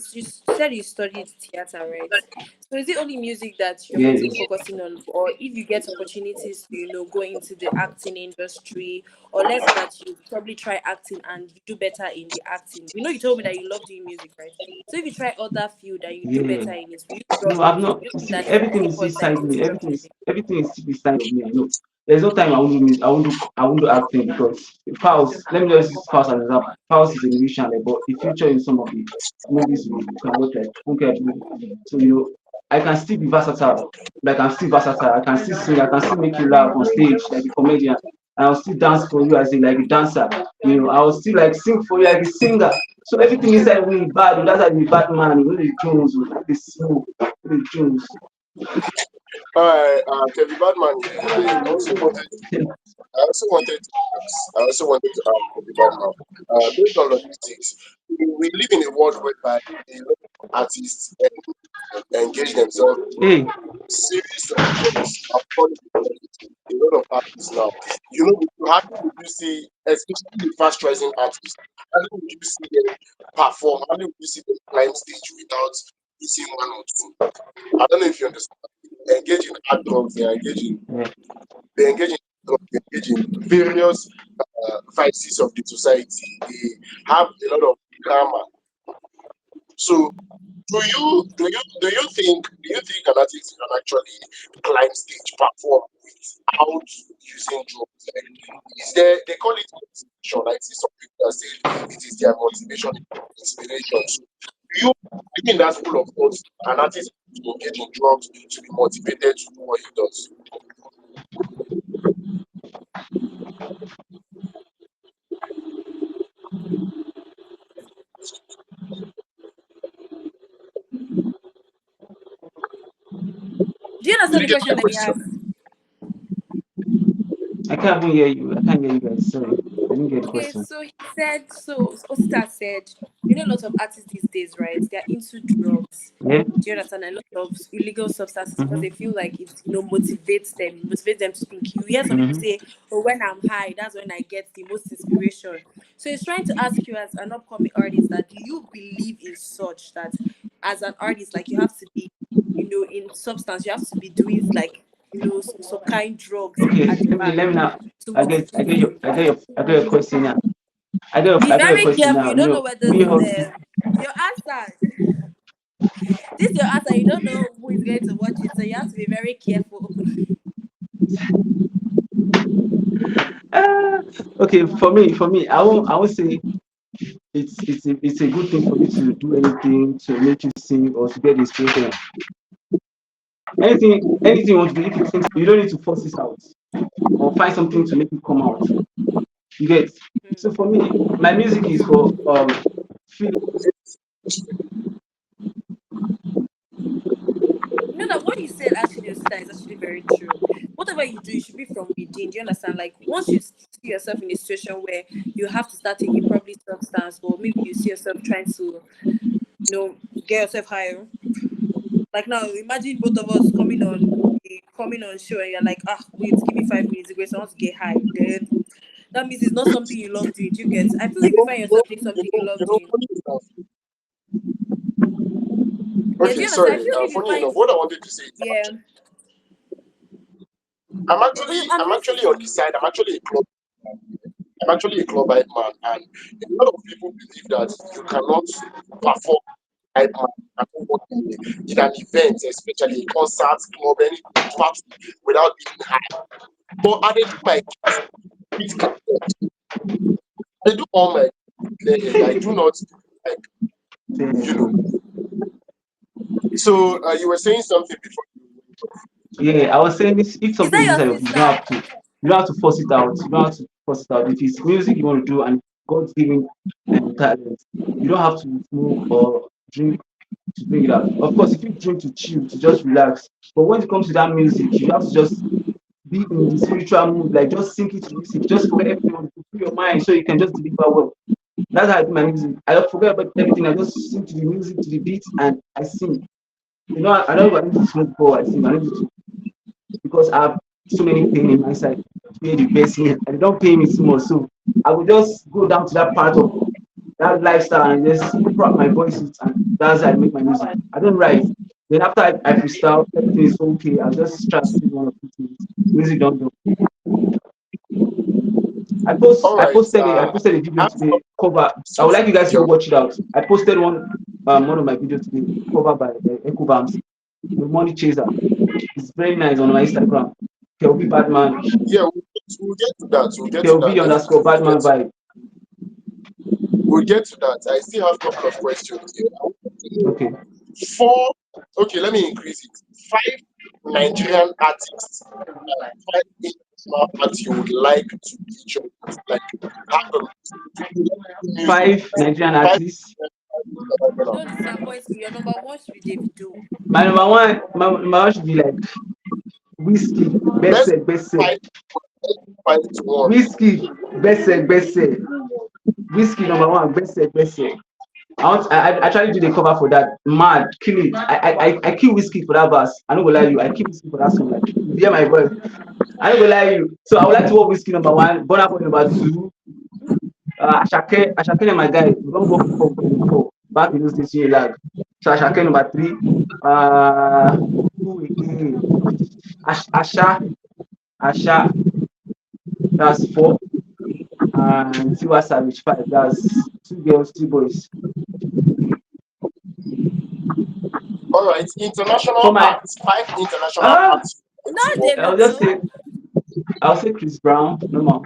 said you studied theater, right? So is it only music that you're yeah. going to be focusing on, or if you get opportunities to go into the acting industry, or let's say that you probably try acting and you do better in the acting? You told me that you love doing music, right? So if you try other field and you do Yeah. better in it, will you drop No, I've music? not. Do you You think see, that there's everything any is point that inside you're going me. to drop music? Everything is still inside of me. I know. There's no time I won't do music. I won't do acting because Pulse. Let me just use Pulse as an example. Pulse is a musician, like, but the future in some of the movies we can watch like Funke. So I can still be versatile. Like I'm still versatile. I can still sing. I can still make you laugh on stage like a comedian. And I'll still dance for you as a like a dancer. I'll still like sing for you like a singer. So everything inside of me is bad. That's why I'm a bad man. The Jones, the smoke, the Jones. Kevin Badman here. I also wanted to ask Kevin Badman. Based on logistics, we live in a world whereby a lot of artists engage themselves Hey, series of jobs are falling a lot of artists now. How would you see, especially the fast rising artists, how would you see them perform? How would you see them climb stage without missing one or two? I don't know if you understand. They engage in hard drugs, yeah. they engage in various vices of the society. They have a lot of drama. So do you think an artist can actually climb stage perform without using drugs? Like, is there they call it motivation? I see some people that say it is their motivation, inspiration. So do you think that's full of thoughts? An artist to engage in drugs to be motivated to do what he does. Do you Did understand you the get my question that he question? asked? I can't even hear you. I can't hear you guys. Sorry, I didn't get the Okay, question. so he said, so Osita said, lots of artists these days, right? They're into drugs. Yeah. Do you understand? A lot of illegal substances because Mm-hmm. they feel like it motivates them to think. You hear some people Mm-hmm. say, "Oh, when I'm high, that's when I get the most inspiration." So he's trying to ask you, as an upcoming artist, that do you believe in such that, as an artist, like you have to be, in substance, you have to be doing like, some kind drugs Okay. at the Let back me now. to motivate you. I get your question now. Be I got your very question careful. now. You don't know whether We have your answer. This your answer. You don't know who is going to watch it, so you have to be very careful. ah, okay, for me, I won't say it's a good thing for you to do anything to make you sing or to get inspiration. Anything you want to do, if you think you don't need to force it out or find something to make it come out. You get. So for me, my music is for feel. That what you said actually, Osita, is actually very true. Whatever you do, it should be from within. Do you understand? Like once you see yourself in a situation where you have to start taking probably substance, or maybe you see yourself trying to, get yourself higher. Like now, imagine both of us coming on show, and you're like, wait, give me 5 minutes, Grace, I want to get high. Then that means it's not something you love doing. Do you get? I feel You like if you know, find you know, yourself doing something you love doing, funny enough. yeah, do Okay, you understand? I sorry. feel like if you Funny enough, find, what I wanted to say is yeah, I'm actually I'm I'm actually on the listening. side. I'm actually a club hype man, and a lot of people believe that you cannot perform hype man and work in an event, especially a concert, club, any party, without being high. But at the time it I do all my clear head. I do not like you know. So you were saying something before. Yeah, I was saying this. If Is something that is inside your of you, you don't sister? have to. You don't have to force it out. You don't have to force it out. If it's music you want to do and God's given talent, you don't have to smoke or drink to bring it out. Of course, if you drink to chill, to just relax. But when it comes to that music, you have to just be in the spiritual mood, like just sink into music, just forget everything, free your mind so you can just deliver well. That's how I do my music. I don't forget about everything. I just sing to the music, to the beat, and I sing. I don't need to smoke before I sing. I don't need to because I have so many pain in my side. Pay the best me, and they don't pay me too much. So I will just go down to that part of that lifestyle and just prop my voice it, and that's how I make my music. I don't write. Then after I freestyle, everything is okay. I'll just try to sing one or two things. Music don't do. All I right. posted a video I have today cover. I would social like you guys to media. go watch it out. I posted one of my videos today covered by Echo Bams, the Money Chaser. It's very nice on my Instagram. Kelby Badman, Yeah, we'll get to that. We'll get to that. Kelby underscore Definitely, we'll get Badman to. vibe. We'll get to that. I still have a couple of questions here. Okay. For Okay, let me increase it. Five Nigerian artists, five international artists you would like to feature with, like have a music. Five Nigerian Five artists. Don't disappoint me. Your number one should be Davido. My number one should be like Whiskey, let's Bese, five five to one. Whiskey, Bese, Whiskey number one, Bese. I actually do the cover for that. Mad, kill it. I kill Whiskey for that verse. I don't go lie you. I kill Whiskey for that song. Like, you hear my voice. I don't go lie you. So I would like to work Whiskey number one, Burna Boy number two, Ashake and my guy. We don't work before. Back in those days, you lag. So Ashake number three. Who again? Asha, that's four. And Tiwa Savage five. That's two girls, two boys. All right, For international my acts. Five international ah, acts Not to work I'll with. just Davido. say Chris Brown, no more.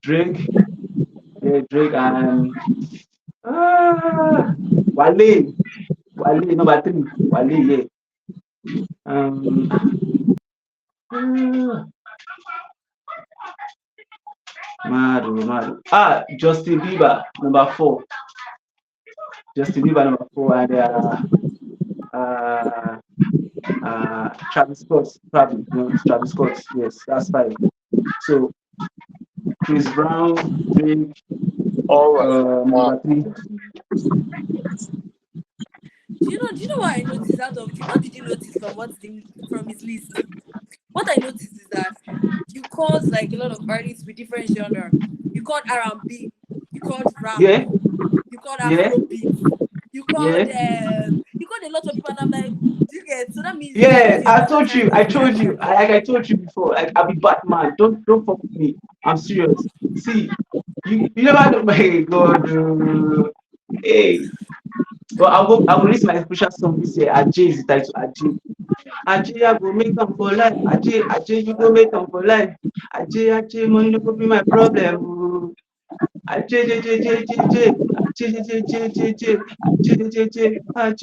Drake, yeah, Drake and ah, Wale, Wale number three, Wale, yeah. Um, ah, mad. Justin Bieber number four, and uh, Travis Scott, probably, Travis Scott, yes, that's five. So Chris Brown, Drake, All right. number three. Do you know what I noticed out of what did you notice from from his list? What I noticed is that you called like a lot of artists with different genre. You called R&B, you called rap, Yeah, you called yeah, Afrobeat, yeah. you called a lot of people, and I'm like, do you get? So that means you Yeah, use your different kind I of told you, genre. I told you before, like I'll be Batman. Don't fuck with me. I'm serious. See, you never know my God. Hey, but I will release my special song this year. Ajay is the title. Ajay, I go make them for life. Ajay, you go make them for life. Ajay, money no go be my problem. Oh. Ajay,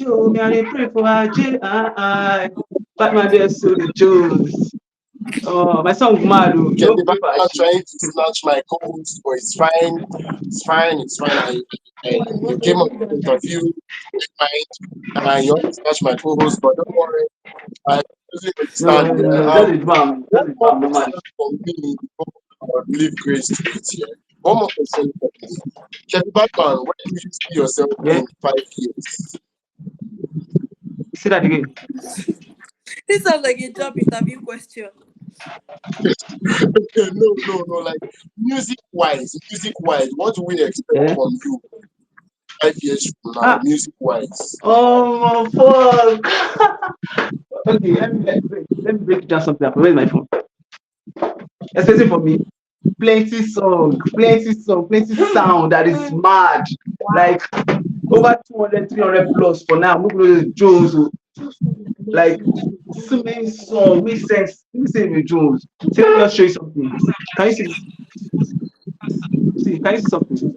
oh, me I dey pray for Ajay. Batman dey so the Jones. Oh, my song mad. Oh. You Can don't the go pray for Batman Ajay. trying to snatch my co-host, but it's fine. It's fine. It's fine. You came on the interview, fine. You want to snatch my co-host, but don't worry. I usually understand. Yeah. Just a drum, One more normal. question for me before I leave Grace to it here. One more question for me. Can Batman, where do you see yourself Yeah, in 5 years? say that again. This sounds like a job interview question. No. Like music wise, what do we expect Yeah. from you 5 years from now, Ah, music wise? oh, fuck. Okay, let me break down something. Where's my phone? Especially for me, plenty sound that is mad. Like over 200, 300 plus for now. Look at Jones. Oh. Like so many songs make sense. Let me say with Jones. See, let me just show you something. Can you see? See, can you see something?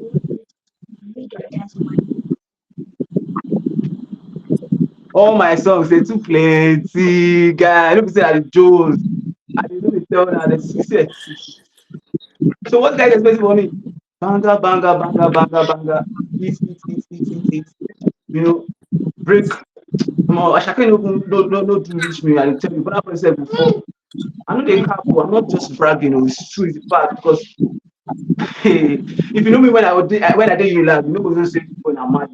All my songs they too plenty, guy. Look say that the Jones. I didn't tell now the see. So what guys expecting for me? Banga. Hit. You know, break. Ashake no do reach me. I tell you, but I said before. I know they cap. I'm not just bragging. It's true. It's fact because hey, if you know me when I did you like, you know go say when I'm mad.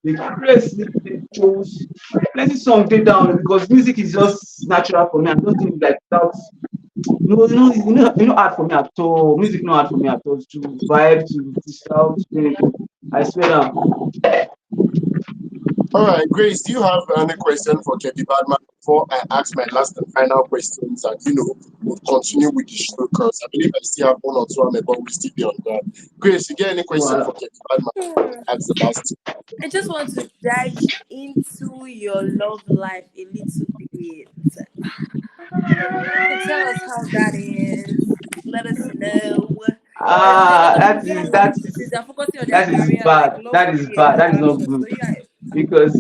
The craze, the chose plenty song dey down because music is just natural for me. I don't think like without hard for me at all. Music no hard for me at all to vibe, to shout, to anything. I swear down. All right, Grace, do you have any question for Kevin Badman before I ask my last and final questions and we'll continue with the show because I believe I still have one or two but we'll still be on that. Grace, you get any question for Well, Kevin Badman before I ask the last? I just want to dive into your love life a little bit. So tell us how that is. Let us know. Because I know a lot of people that is since they're focusing on their that is career, like bad. love That will is be a bad. That is not distraction. good So yeah, because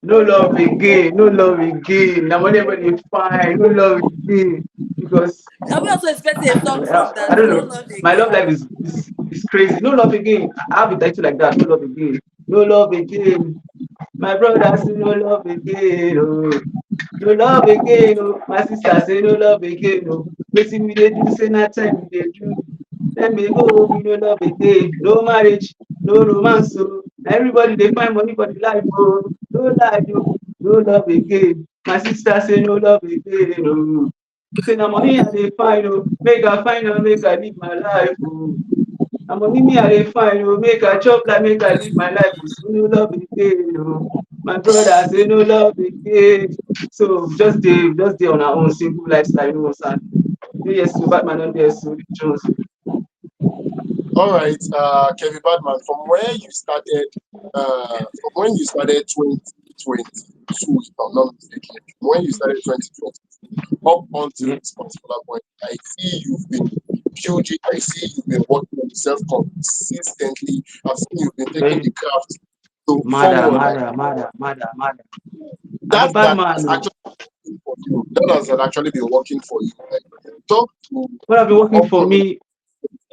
No love again, no love again. Now when fine, no love again. Because Are we also expecting a song from I that? don't No know. love My love again. life is crazy. No love again. I have a title like that. No love again. No love again. My brother say no love again. Oh. No love again. Oh. My sister say no love again. Oh. Wetin we dey do say na time we dey do. Let me go. We no love again. No marriage. No romance. Oh. Everybody dey find money for the life. Oh. No life. Oh. No love again. My sister say no love again. Oh. Say na money I dey find. Oh. Make I find am. Make I live my life. Oh. Na money me I dey find oh, make I chop like make I live my life oh, say no love again oh. My brother say no love again. So just dey on our own single lifestyle, you know what I'm saying? Yes, so Batman don dey so Jones. All right, Kevin Badman, from when you started 2022, if I'm not mistaken, from when you started 2020 up until Yeah, this particular point, I see you've been building, I see you've been working on yourself consistently. I've seen you've been taking very the craft to mother, forward. Like mother, mother, mother, mother. I be that bad that man has oh. actually been for you. That has actually been working for you. Like talk to What have been your working for upcoming me,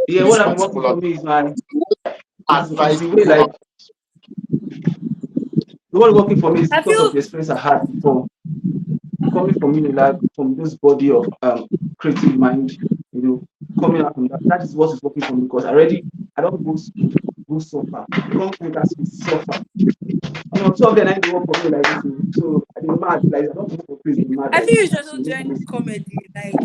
yeah, this what have been working particular for me is my is advice the do way you have? like the one working for me is I because of feel the experience I had before. Coming from like from this body of creative mind, you know, coming out from that. That is what is working for me because I don't go school, go suffer. I don't think that's to suffer. You know, two of them I dey work for me like this. So I dey mad, like I don't go for praise, dey mad I like feel you this. should So also make join crazy. comedy. Like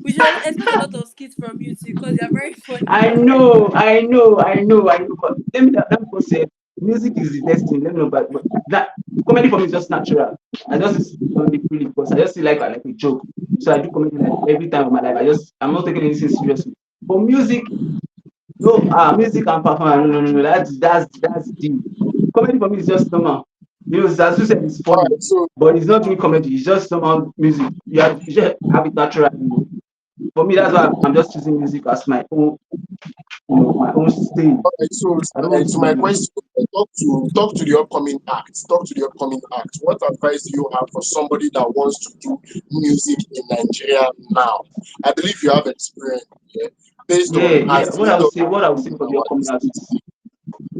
we should expect a lot of skits from you too, because you're very funny. I know, I know, I know, I know. But let me go say music is the best thing. Let me know, but that comedy for me is just natural. I just don't dey feel it because I just feel like I like a joke. So I do comedy like every time of my life. I'm not taking anything seriously. But music, no, music and performance, no, no, no, no. That's deep. Comedy for me is just normal. You know, Zazu said it's All funny, right, so but it's not doing comedy. It's just normal music. You just have it naturally. You know. For me, that's why I'm just choosing music as my own, my own stage. all right, so I don't want to my to. question, talk to the upcoming act. Talk to the upcoming act. What advice do you have for somebody that wants to do music in Nigeria now? I believe you have experience, yeah, based Yeah, on yeah. as the industry What I would is say moving for the upcoming nowadays. artists,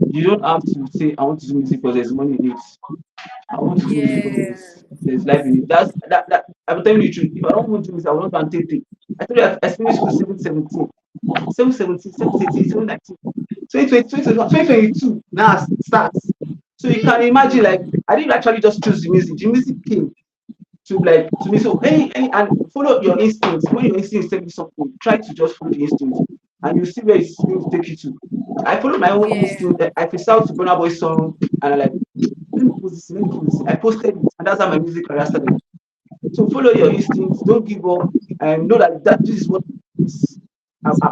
you don't have to say I want to do music because there's money in it. I want to do music because Yeah. there's life in it. That I'm telling you the truth. If I don't want to do music, I will not go and take it. I told you I finished school 717, 717, 718, 719, 2020, 2022 now starts. So you can imagine like I didn't actually just choose the music. The music came to me. So and follow your instincts. When your instincts tell you something, try to just follow the instincts and you see where it's going to take you to. I followed my own Yeah. instinct. I freestyled to Burna Boy song and I like, let me post this, let me post this. I posted it and that's how my music career started. So follow your instincts, don't give up, and know that this is what this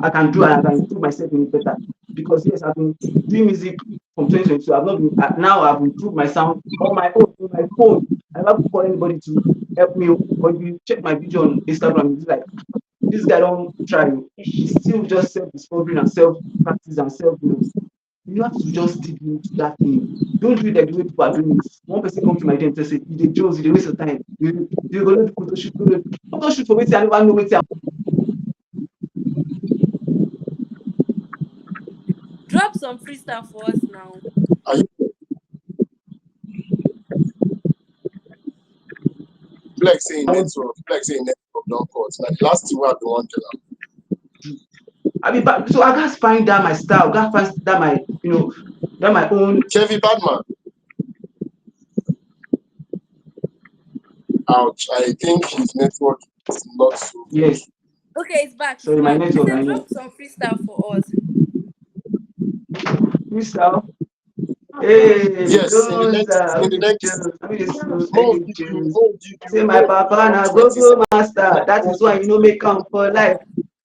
I can do and I can improve myself in it better. Because yes, I've been doing music from 2022. I've not been now I've improved my sound on my phone. I never call anybody to help me. But if you check my video on Instagram, it's like this guy don't try. He's still just self-discovering and self-practice and self. You have to just dig into that thing. Don't do it like the way people are doing it. One person come to my day and say, you dey Jones, you dey waste your time. You go let photo shoot, photo shoot for wetin I never know wetin. Drop some freestyle for us now. Are you like saying I want network? Like saying network don't cut. Like the last thing we have been wanting. to. I mean, but so I gotta find that my style, gotta find that my, that my own. Kevin Badman, ouch. I think his network is not so good. Yes, Okay, it's back. It's sorry, my back. I network. said I know drop some freestyle for us. freestyle. Hey, Yes, Jones, in who the be the next Jones? I mean, the school, I more be give you Jones. more give Say you my more give you papa like na go 20 go seconds. master. That is why you know make am for life.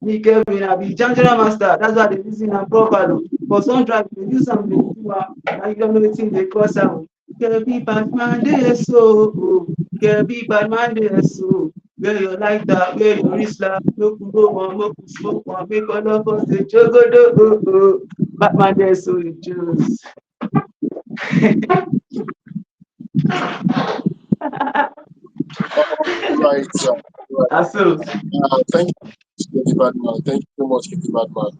Me Kevin, I be Janjara master. That's why they listen am properly. For some drive, they use am dey do am. Now you don't know wetin dey cause am. Kebi bad man dey so. Kebi bad man dey so. Where your lighter, where your Islam, make we go on, make we smoke one, make all of us dey jogodo. Batman dey so he choose. All right, right. And so, Thank you, Kenny Badman. Thank you so much, Kenny Badman.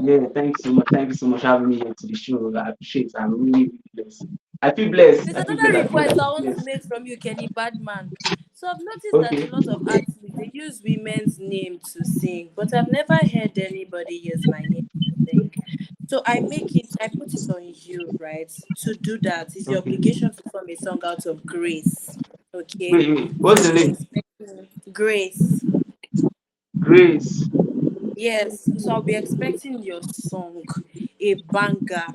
yeah, thanks so much. Thank you so much for having me here to the show. I appreciate it. I'm really, really blessed. I feel blessed. There's I feel another blessed. I feel request like I want to blessed. make from you, Kenny Badman. So I've noticed that a Okay. lot of artists they use women's name to sing, but I've never heard anybody use my name to sing. So I put it on you, right? To do that. It's your Okay. obligation to form a song out of grace. Okay. Wait. So What's I'll the be name? expecting grace. Grace. Yes. So I'll be expecting your song, a banger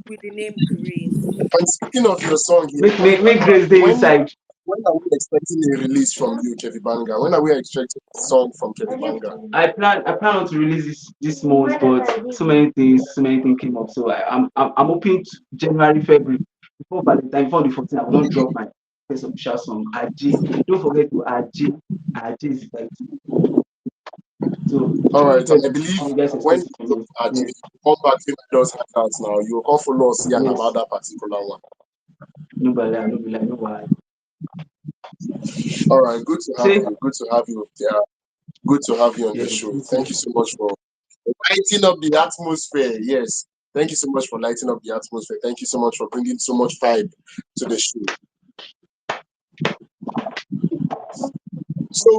with the name Grace. And speaking of your song here, Kenny Make Badman, Grace day inside. when are we expecting a release from you, Kevin Banga? When are we expecting a song from Kevin Banga? I plan not to release this month, but so many things came up. So I'm hoping to January, February, before Valentine, before the 14th, I will not drop my first official song. Aji. Don't forget to Aji. Aji is the title. So All January, right, and I February, believe you guys when expect it from you me. are Yes, come back to those Hangouts now, you will come follow us here and yes. about that particular one. No bala, no bala, no bala. All right, good to have Say you. Good to have you. Yeah, good to have you on the yes, show. me Thank too. you so much for lighting up the atmosphere. Yes, thank you so much for lighting up the atmosphere. Thank you so much for bringing so much vibe to the show. So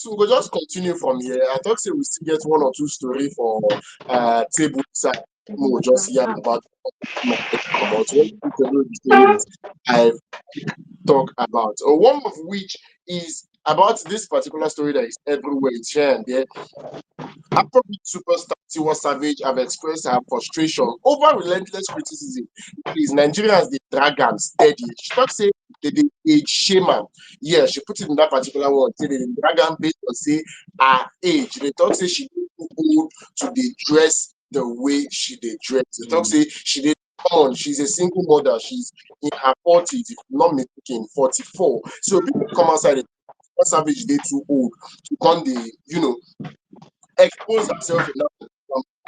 we'll just continue from here. I thought say we still get one or two story for table side. We'll just hear about about what the stories I've talk about. One of which is about this particular story that is everywhere. It's here and there. Afrobeat superstar Tiwa Savage have expressed her frustration over relentless criticism. Please, Nigerians they drag am steady. She talk say they age shame am. Yeah, she put it in that particular one. Say they dey drag am based on say her age. They talk say she dey too old to dey dress the way she dey dress. They talk say she dey come on. She's a single mother. She's in her 40s, if I'm not mistaken, 44. So people come outside. Tiwa Savage dey too old to come dey expose herself enough.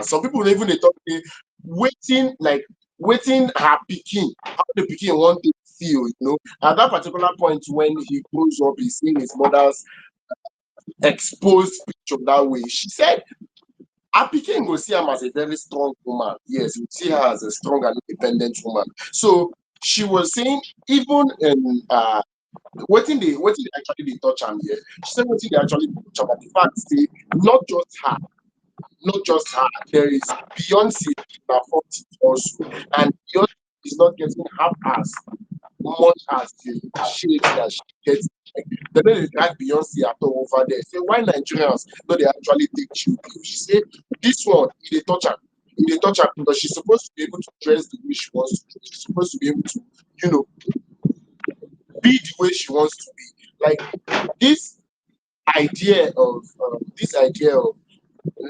Some people even they talk say waiting like waiting her picking, how the picking want to feel, At that particular point when he grows up, he's seeing his mother's exposed picture that way. She said her picking will see him as a very strong woman. Yes, you see her as a strong and independent woman. So she was saying even in waiting they actually they touch am here. She said waiting they actually touch am, but the fact say not just her. There is Beyonce in her 40s also, and Beyonce is not getting half as much as the shades that she gets. Like, they don't drag Beyonce at all over there. Say why Nigerians no they actually take chill pill. She said this one they touch her. They touch her because she's supposed to be able to dress the way she wants to dress. She's supposed to be able to, you know, be the way she wants to be. Like this this idea of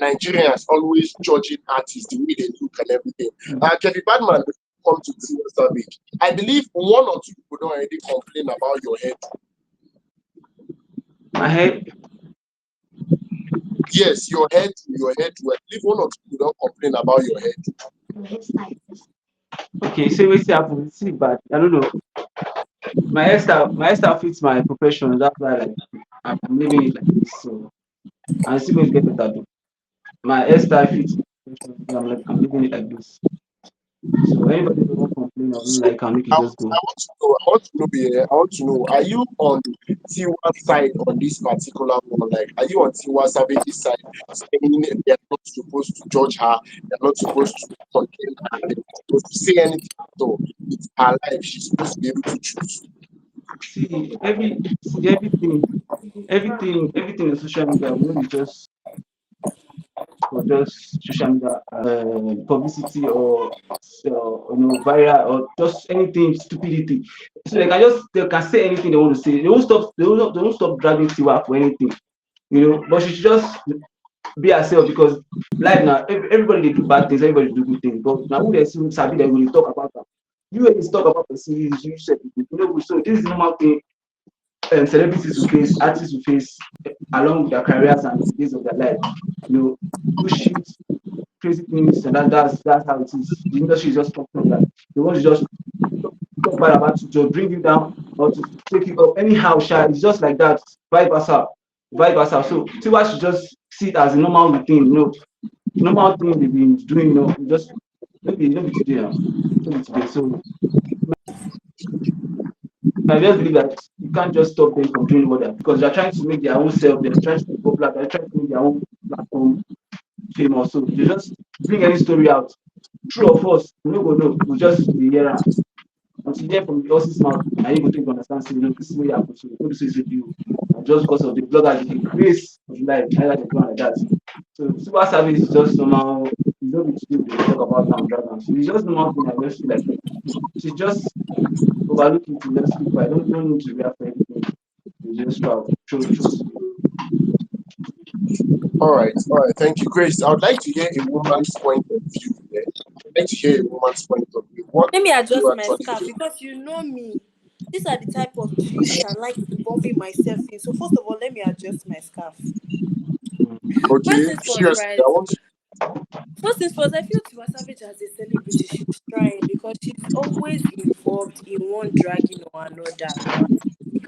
Nigerians always judging artists the way they look and everything. Kevin Badman come to Tiwa Savage. I believe one or two people don't already complain about your head. My head. Yes, your head. I believe one or two people don't complain about your head. Okay, say what's happen. See, but I don't know. My hairstyle fits my profession. That's why like I'm living it like this. So I'm still going to get better though. My hairstyle fits my profession. So I'm living it like this. So anybody who don't complain or don't So like can make it I, just go. I want to know. I want to know. Yeah, I want to know. Are you on Tiwa's side on this particular one? Like, are you on Tiwa Savage's side, saying they are not supposed to judge her, they're not supposed to condemn her, they're not supposed to say anything at all? It's her life. She's supposed to be able to choose. Everything in social media we know is just for just social media publicity or viral or just anything stupidity. So they can say anything they want to say. They won't stop dragging Tiwa for anything. But she should just be herself because life now everybody they do bad things, everybody do good things. But now who they see sabi they will talk about that. You when you talk about the series, you said so this is the normal thing celebrities will face, artists will face along with their careers and the days of their life. Do shit, crazy things, and that's how it is. The industry is just functioning like they want to just. talk bad about you, to bring you down or to take you up anyhow. It's just like that, vice versa, vice versa. So Tiwa should just see it as a normal routine, normal thing they've been doing, just maybe today, maybe today. So I just believe that you can't just stop them from doing what because they're trying to make their own self, they're trying to be popular, they're trying to make their own platform famous. So they just bring any story out. True or false, we no go know. We just be here until you hear from the horse's mouth, and you go take understand. Say, this is what happen. So no be so easy you. And just because of the blogger, the grace of life, I like to go like that. So super service is just somehow. You don't be today they talk about am drag am. So it's just normal thing. I just feel like she just overlook it to just keep quiet. Don't need to react for anything. You just show speed. All right. Thank you, Grace. I would like to hear a woman's point of view. Yeah? I'd like to hear a woman's point of view. What Let me do you adjust my actually scarf think? because you know me. These are the type of gist I like involving myself in. So first of all, let me adjust my scarf. First Okay, things first, seriously, right? I want to. First things first, I feel Tiwa Savage as a celebrity, she's trying because she's always involved in one dragging or another.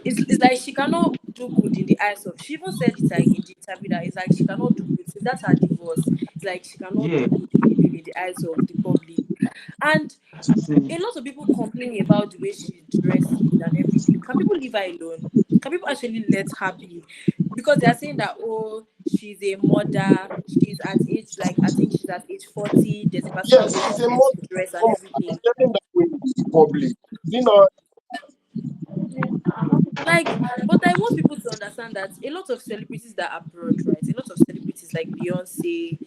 It's like she cannot do good in the eyes of. She even said it like in the interview that it's like she cannot do good since that's her divorce. It's like she cannot do Yeah, good again in the eyes of the public. And see, a lot of people complaining about the way she dresses and everything. Can people leave her alone? Can people actually let her be? Because they are saying that oh, she's a mother, she's at age like I think she's at age 40. There's a particular Yes, way she's she's a meant mother. to dress and Come on, and everything. she's getting that way in the public. You know, Like, but I want people to understand that a lot of celebrities that are abroad, right? A lot of celebrities like Beyonce,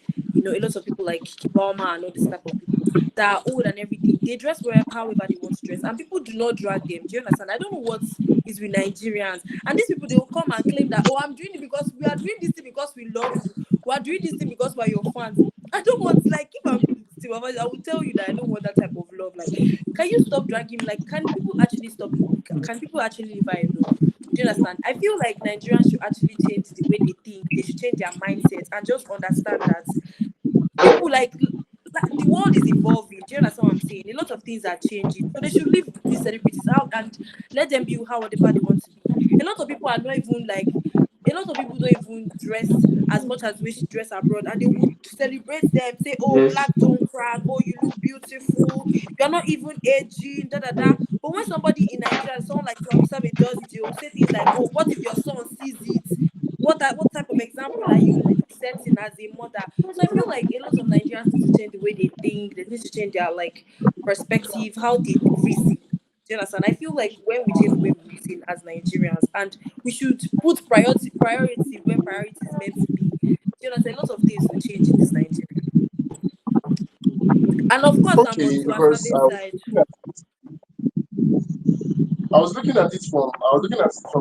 a lot of people like Kibama and all this type of people that are old and everything. They dress however they want to dress, and people do not drag them. Do you understand? I don't know what is with Nigerians, and these people they will come and claim that oh, I'm doing it because we are doing this thing because we love you. We are doing this thing because we're your fans. I don't want like if I'm still, I will tell you that I don't want that type of love. Like, can you stop dragging? Like, can people actually stop? Can people actually leave her alone? Do you understand? I feel like Nigerians should actually change the way they think. They should change their mindset and just understand that people like the world is evolving. Do you understand what I'm saying? A lot of things are changing. So they should leave these celebrities out and let them be however they want to be. A lot of people are not even like a lot of people don't even dress as much as we should dress abroad and they would celebrate them, say, oh, yes, black don't crack, oh, you look beautiful, you're not even aging, da da da. But when somebody in Nigeria, someone like Tiwa Savage does it, they will say things like, oh, what if your son sees it? What type of example are you setting as a mother? So I feel like a lot of Nigerians need to change the way they think. They need to change their like perspective, how they reason. Do you understand? I feel like when we change the way we reason as Nigerians, and we should put priority where priority is meant to be. Do you understand? A lot of things will change in this Nigeria. And of course, I'm on okay, Tiwa because Savage side. I was looking at it from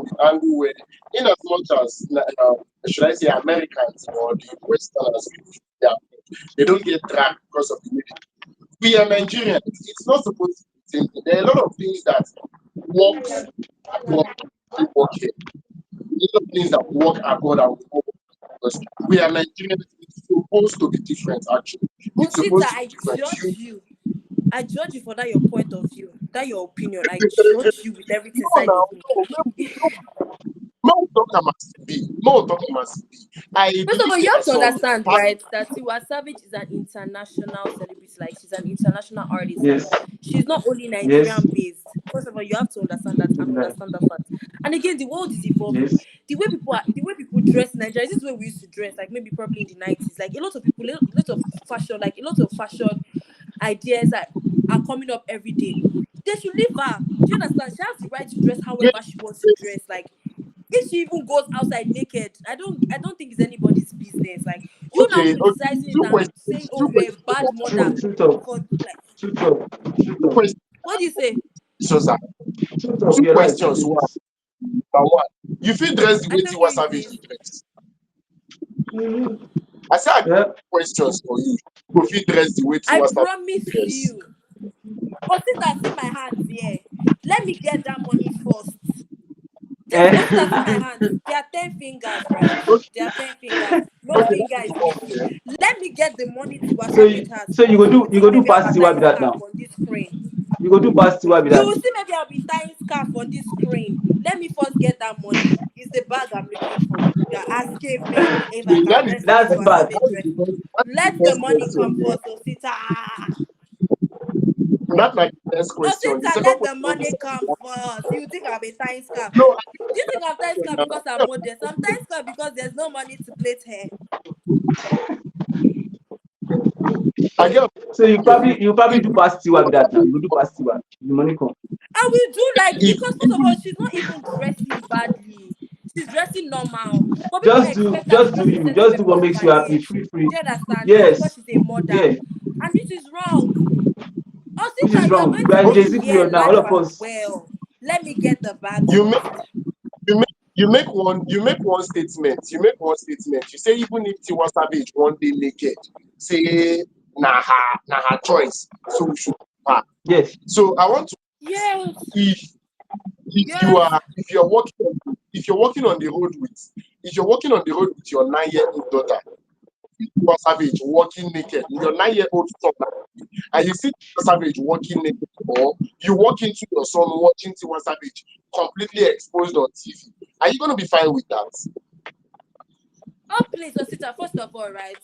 the angle where, in as much as should I say Americans or the Westerners, yeah, they don't get dragged because of the way we are Nigerians. It's not supposed to be the same thing. There are a lot of things that works abroad and work here. A lot of things that work abroad and work because we are Nigerians. It's supposed to be different. Actually, it's Osita, supposed to be I different. judge you. I judge you for that your point of view, that your opinion. I judge you with everything No, inside now, of me. no talk must be. No talk must be. I First of believe all, you there are have to some understand, past. right, that Tiwa Savage is an international celebrity. Like she's an international artist. Like yes, she's not only yes, Nigerian based. First of all, you have to understand that and understand that fact. And again, the world is evolving. yes, The way people dress in Nigeria, this is the way we used to dress. Like maybe probably in the 90s. Like a lot of people, a lot of fashion, like a lot of fashion ideas that are coming up every day. They should leave her. Do you understand? She has the right to dress however she wants to dress. Like if she even goes outside naked, I don't think it's anybody's business. Like you now Okay, okay. criticizing it and saying, oh, you're a bad mother true talk, for like true talk, true Two talk, what do you say? questions. Sir. true talk. Two You're right. questions. One, number one. You feel dress the I way can Tiwa hear you, Savage please. dress. Mhm. I said I got Yeah. questions for you. You feel dress the way I Tiwa Savage promise dress. you. Osita, see my hands here. Let me get that money first. Osita, see my hands. There are 10 fingers, right? There are 10 fingers. No Okay, finger is missing. Let me get the money to so Savage has you first. go You do think maybe pass Tiwa advertise be that cap now. on this screen? You go do pass Tiwa with You that. will see maybe I'll be tying scarf on this screen. Let me first get that money. It's the bag I'm looking for. You're asking me if I can That is dress the way That's to a bad. savage that is dress. the Let the first money come question. Yeah. first, Osita. That's like the first question. The Osita, second let the question money is come first. You think I'll be tying scarf? no. Do you think I'm tying scarf because I'm modest? I'm tying scarf because there's no money to plait hair. I get So you probably if do pass Tiwa with that now. You go do pass Tiwa. The money come. I will do like if because first of all, she's not even dressing badly. She's dressing normal. But people expect her to Just do dress a you. certain Just way do because what of makes her you happy. age. Free, free. Do you understand? Just because Yes. she's a mother. Yeah. And this is wrong. Which Osita, is you are wrong. going We to are in be Gen Z here period now. All life of and us. well. Let me get the bag you make first. you make one statement. You make one statement. You say even if Tiwa Savage one day naked, say na her choice. So we should her. Yes. So I want to Yes. if Yes. if you're walking on the road with if you're walking on the road with your 9-year-old daughter, Tiwa Savage walking naked, your 9-year-old son, and you see Tiwa Savage walking naked, or you walk into your son watching Tiwa Savage completely exposed on TV, are you going to be fine with that? Oh, please, Osita, first of all, right?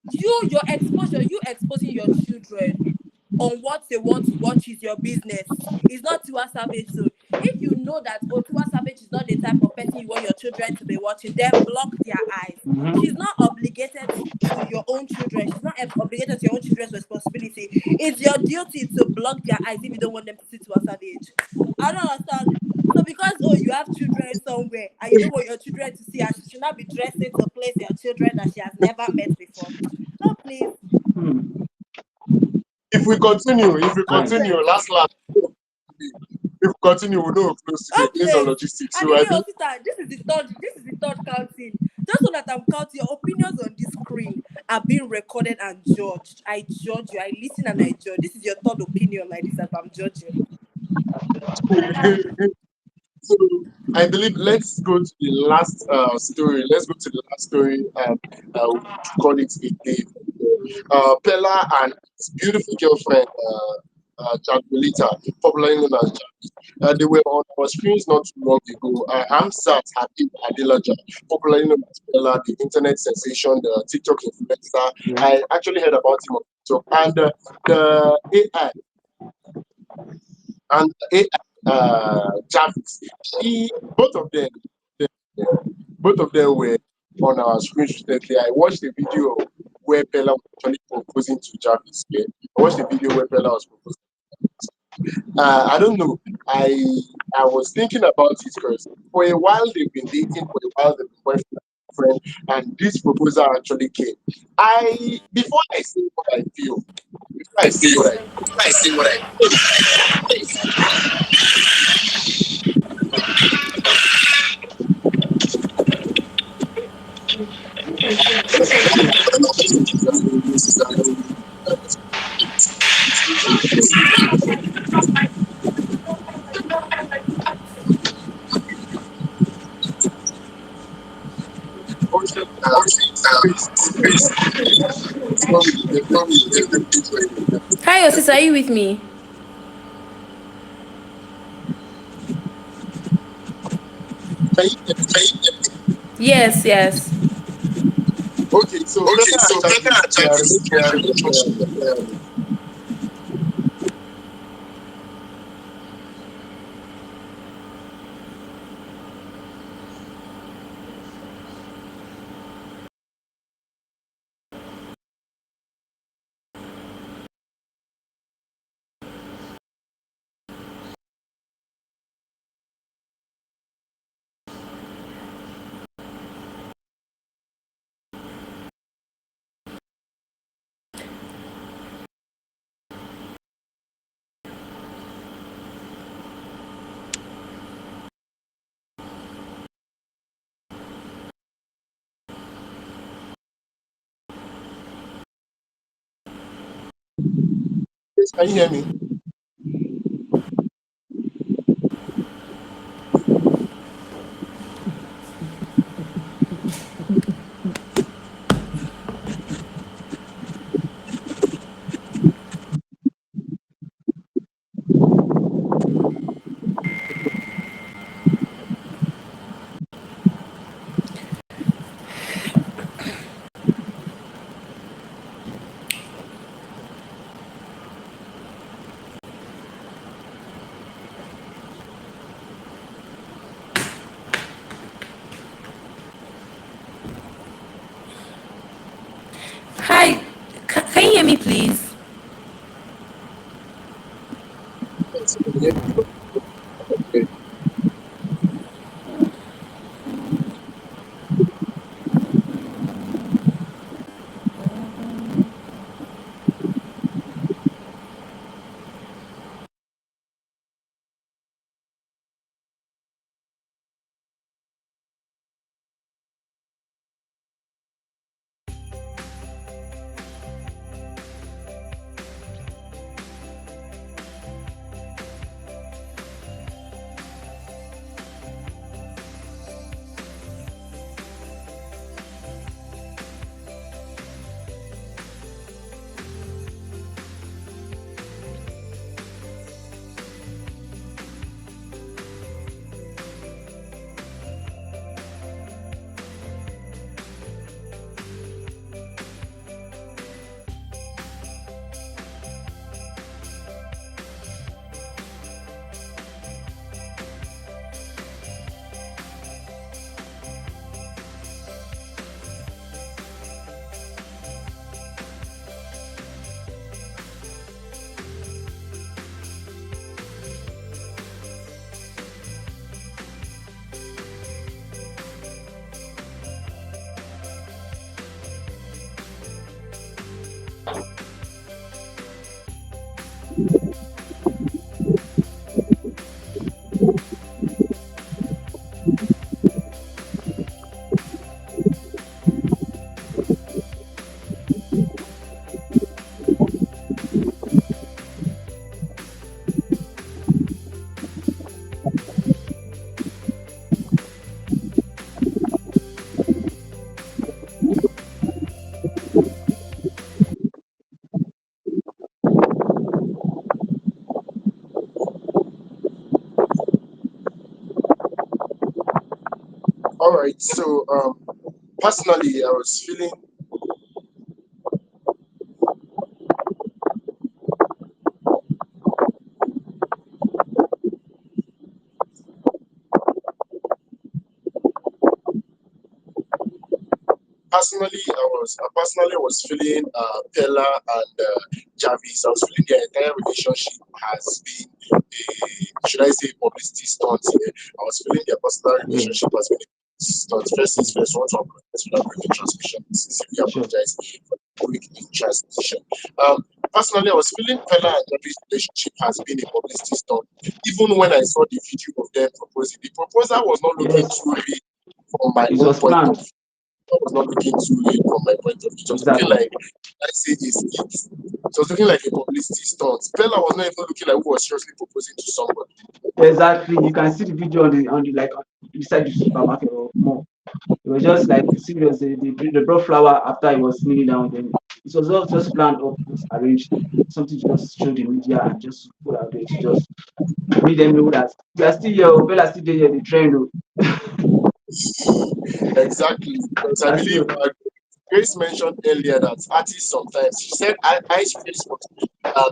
Your exposure, you exposing your children on what they want to watch is your business. It's not Tiwa Savage. So if you know that Tiwa Savage is not the type of person you want your children to be watching, then block their eyes. Mm-hmm. She's not obligated to your own children. She's not obligated to your own children's responsibility. It's your duty to block their eyes if you don't want them to see Tiwa Savage. I don't understand. So because you have children somewhere and you don't want your children to see her, she should not be dressing to place your children that she has never met before. Oh please. Hmm. If we continue, Nonsense. if we continue, we know close to the Oh based on please. logistics. And So I again, think Osita, this is the third counting. Just so that I'm counting, your opinions on this screen are being recorded and judged. I judge you. I listen and I judge. This is your third opinion like this that I'm judging. so. I believe let's go to the last story. Let's go to the last story. We call it a day. Peller and his beautiful girlfriend, Jacquelita, popularly known as Jarvis. They were on our screens not too long ago. Hamzat Habib Adelaja, popularly known as Peller, the internet sensation, the TikTok influencer. Yeah. I actually heard about him on TikTok. And the AI and AI Jarvis, both of them, both of them were on our screen recently. I watched a video where Bella was actually proposing to Jarvis. Yeah? I watched a video where Bella was proposing. I don't know. I was thinking about it because for a while they've been dating, for a while they've been boyfriend and friend, and this proposal actually came. I before I say what I feel, before I say what I say what I Hi, your sister, are you with me? Yes, yes. okay, so Okay, Bella and so Becca Jarvis, and their Jarvis, their relationship relationship. can you hear me? me, please? All right. So personally, I was feeling I was feeling Peller and Jarvis. I was feeling their entire relationship has been a, should I say, publicity stunt here. I was feeling their personal Yeah, relationship has been a publicity stunt. First things first, I want to apologize for that breaking transmission. Sincerely sure. apologize for the breaking transmission. Personally, I was feeling Peller and Jarvis' relationship has been a publicity stunt. Even when I saw the video of them proposing, the proposal was not looking Yes, too real from my it own was point of planned. view. I was not looking too late from my point of view. It was looking Exactly. like, let's say, a skit. It was looking like a publicity stunt. Bella was not even looking like who was seriously proposing to somebody. Exactly. You can see the video on the like beside the supermarket or more. It was just like serious. They brought flower after he was kneeling down. Then it was all just planned up, just arranged. Something to just show the media and just put out there to just make them know that we are still here. Bella still there. The trend. Exactly. Because I That's believe still Grace mentioned earlier that artists sometimes, she said Ice Face was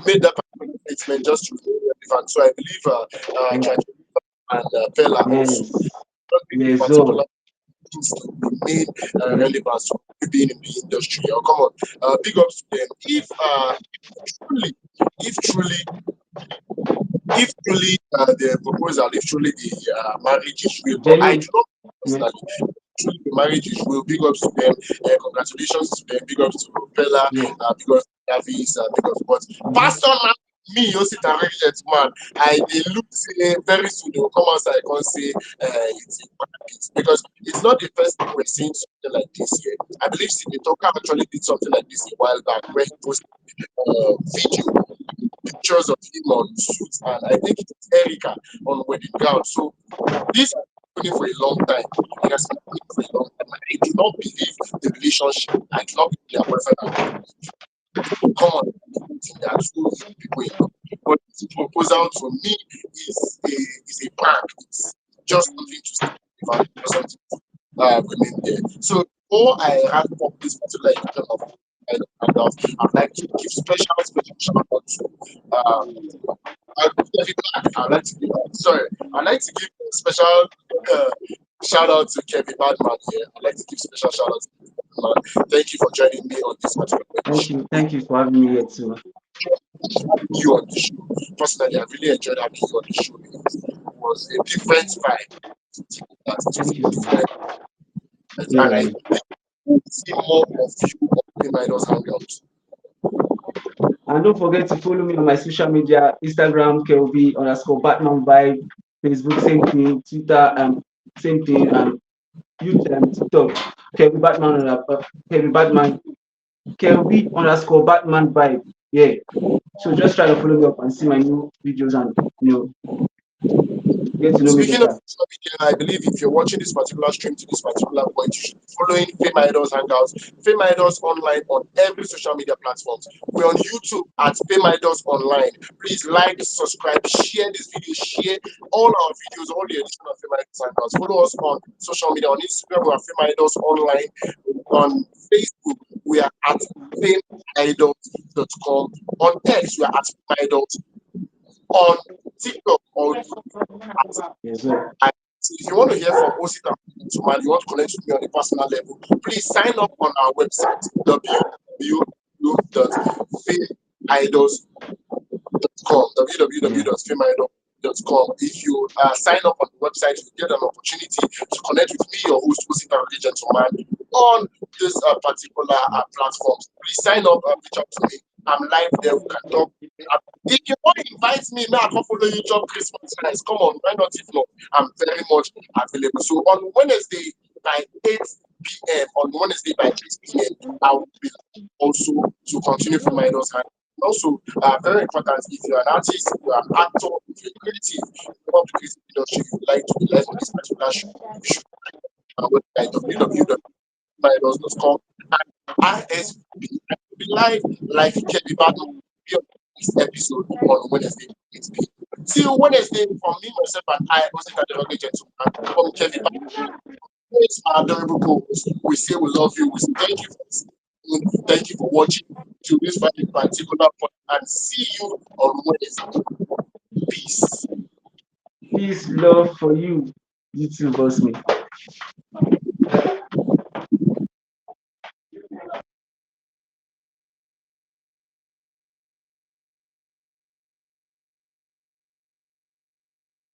made that particular statement just to be relevant. So I believe yeah. Judge and Bella also Yes. don't make a Yes. particular So things to remain relevant to being in the industry. Oh, come on, big ups to them. Truly, if truly the proposal, if truly the marriage is real, but I do genuine. not Yeah. personally. Truly, the marriage is real. Big ups to them. Congratulations to them. Big ups to Peller. Yeah. Big ups to Davis. Big ups. But Mm-hmm. Pastor man, me, you sit and very man. I they look say very soon they will come outside and say it's a market because it's not the first time we're seeing something like this here. I believe Sidney Tucker actually did something like this a while back where he posted video pictures of him on suits and I think it's Erica on wedding gown. So this has been happening for a long time. It has been happening for a long time. I do not believe the relationship. I do not believe their boyfriend and girlfriend. Come on, there are two people in love. But this proposal to me is a prank. It's just something to see about something to women there. So before I wrap up this particular edition of Hangout, I'd like to give special shout out to I'd like to give sorry, I'd like to give a special uh, shout out to Kevin Badman here. I'd like to give special shout out. man. Thank you for joining me on this particular episode. Thank you for having me here too. Having you on the show. Personally, I really enjoyed having you on the show. It was a different vibe. That it was Thank you a so much. different, and I Yeah. think we'll see more of you on Fameidols Hangout. And don't forget to follow me on my social media, Instagram, KLB_Batman vibe, Facebook, same thing, Twitter, same thing, YouTube, TikTok, KLB Batman, KLB Batman, KLB_Batman vibe. Yeah. So just try to follow me up and see my new videos and get to know me Speaking of better. social media, I believe if you're watching this particular stream to this particular point, you should be following Fameidols Hangouts, Fameidols Online on every social media platforms. We're on YouTube at Fameidols Online. Please like, subscribe, share this video, share all our videos, all the edition of Fameidols Hangouts. Follow us on social media. On Instagram, we are Fameidols Online. On Facebook, we are at fameidols.com. On X, we are at Fameidols. On TikTok or Yes, sir. if you want to hear from Osita and you want to connect with me on a personal level, please sign up on our website Yeah. www.fameidols.com. If you sign up on the website, you get an opportunity to connect with me, your host, Osita Gentleman, on this particular platform. Please sign up and reach out to me. I'm live there. We can talk. If you want to invite me now, I can follow you, job Christmas nice. Come on, why not? If not, I'm very much available. So on Wednesday by 8 p.m., on Wednesday by 8 p.m., I will be also to continue from my nose hand. Also, very important, if you're an artist, you're an actor, if you're creative, you want to create industry, you would like to be live on this particular show, you should our website www.fameidols.com and RSVP. I will be live like Kevin Bradley on this episode on Wednesday. Till Wednesday, from me, myself, and I, also the gentleman, from Kevin Bradley. It's our adorable co-host. We say we love you. We say thank you for listening. Thank you for watching to this very particular point and see you on Wednesday. Peace. Peace, love for you. You too, boss me.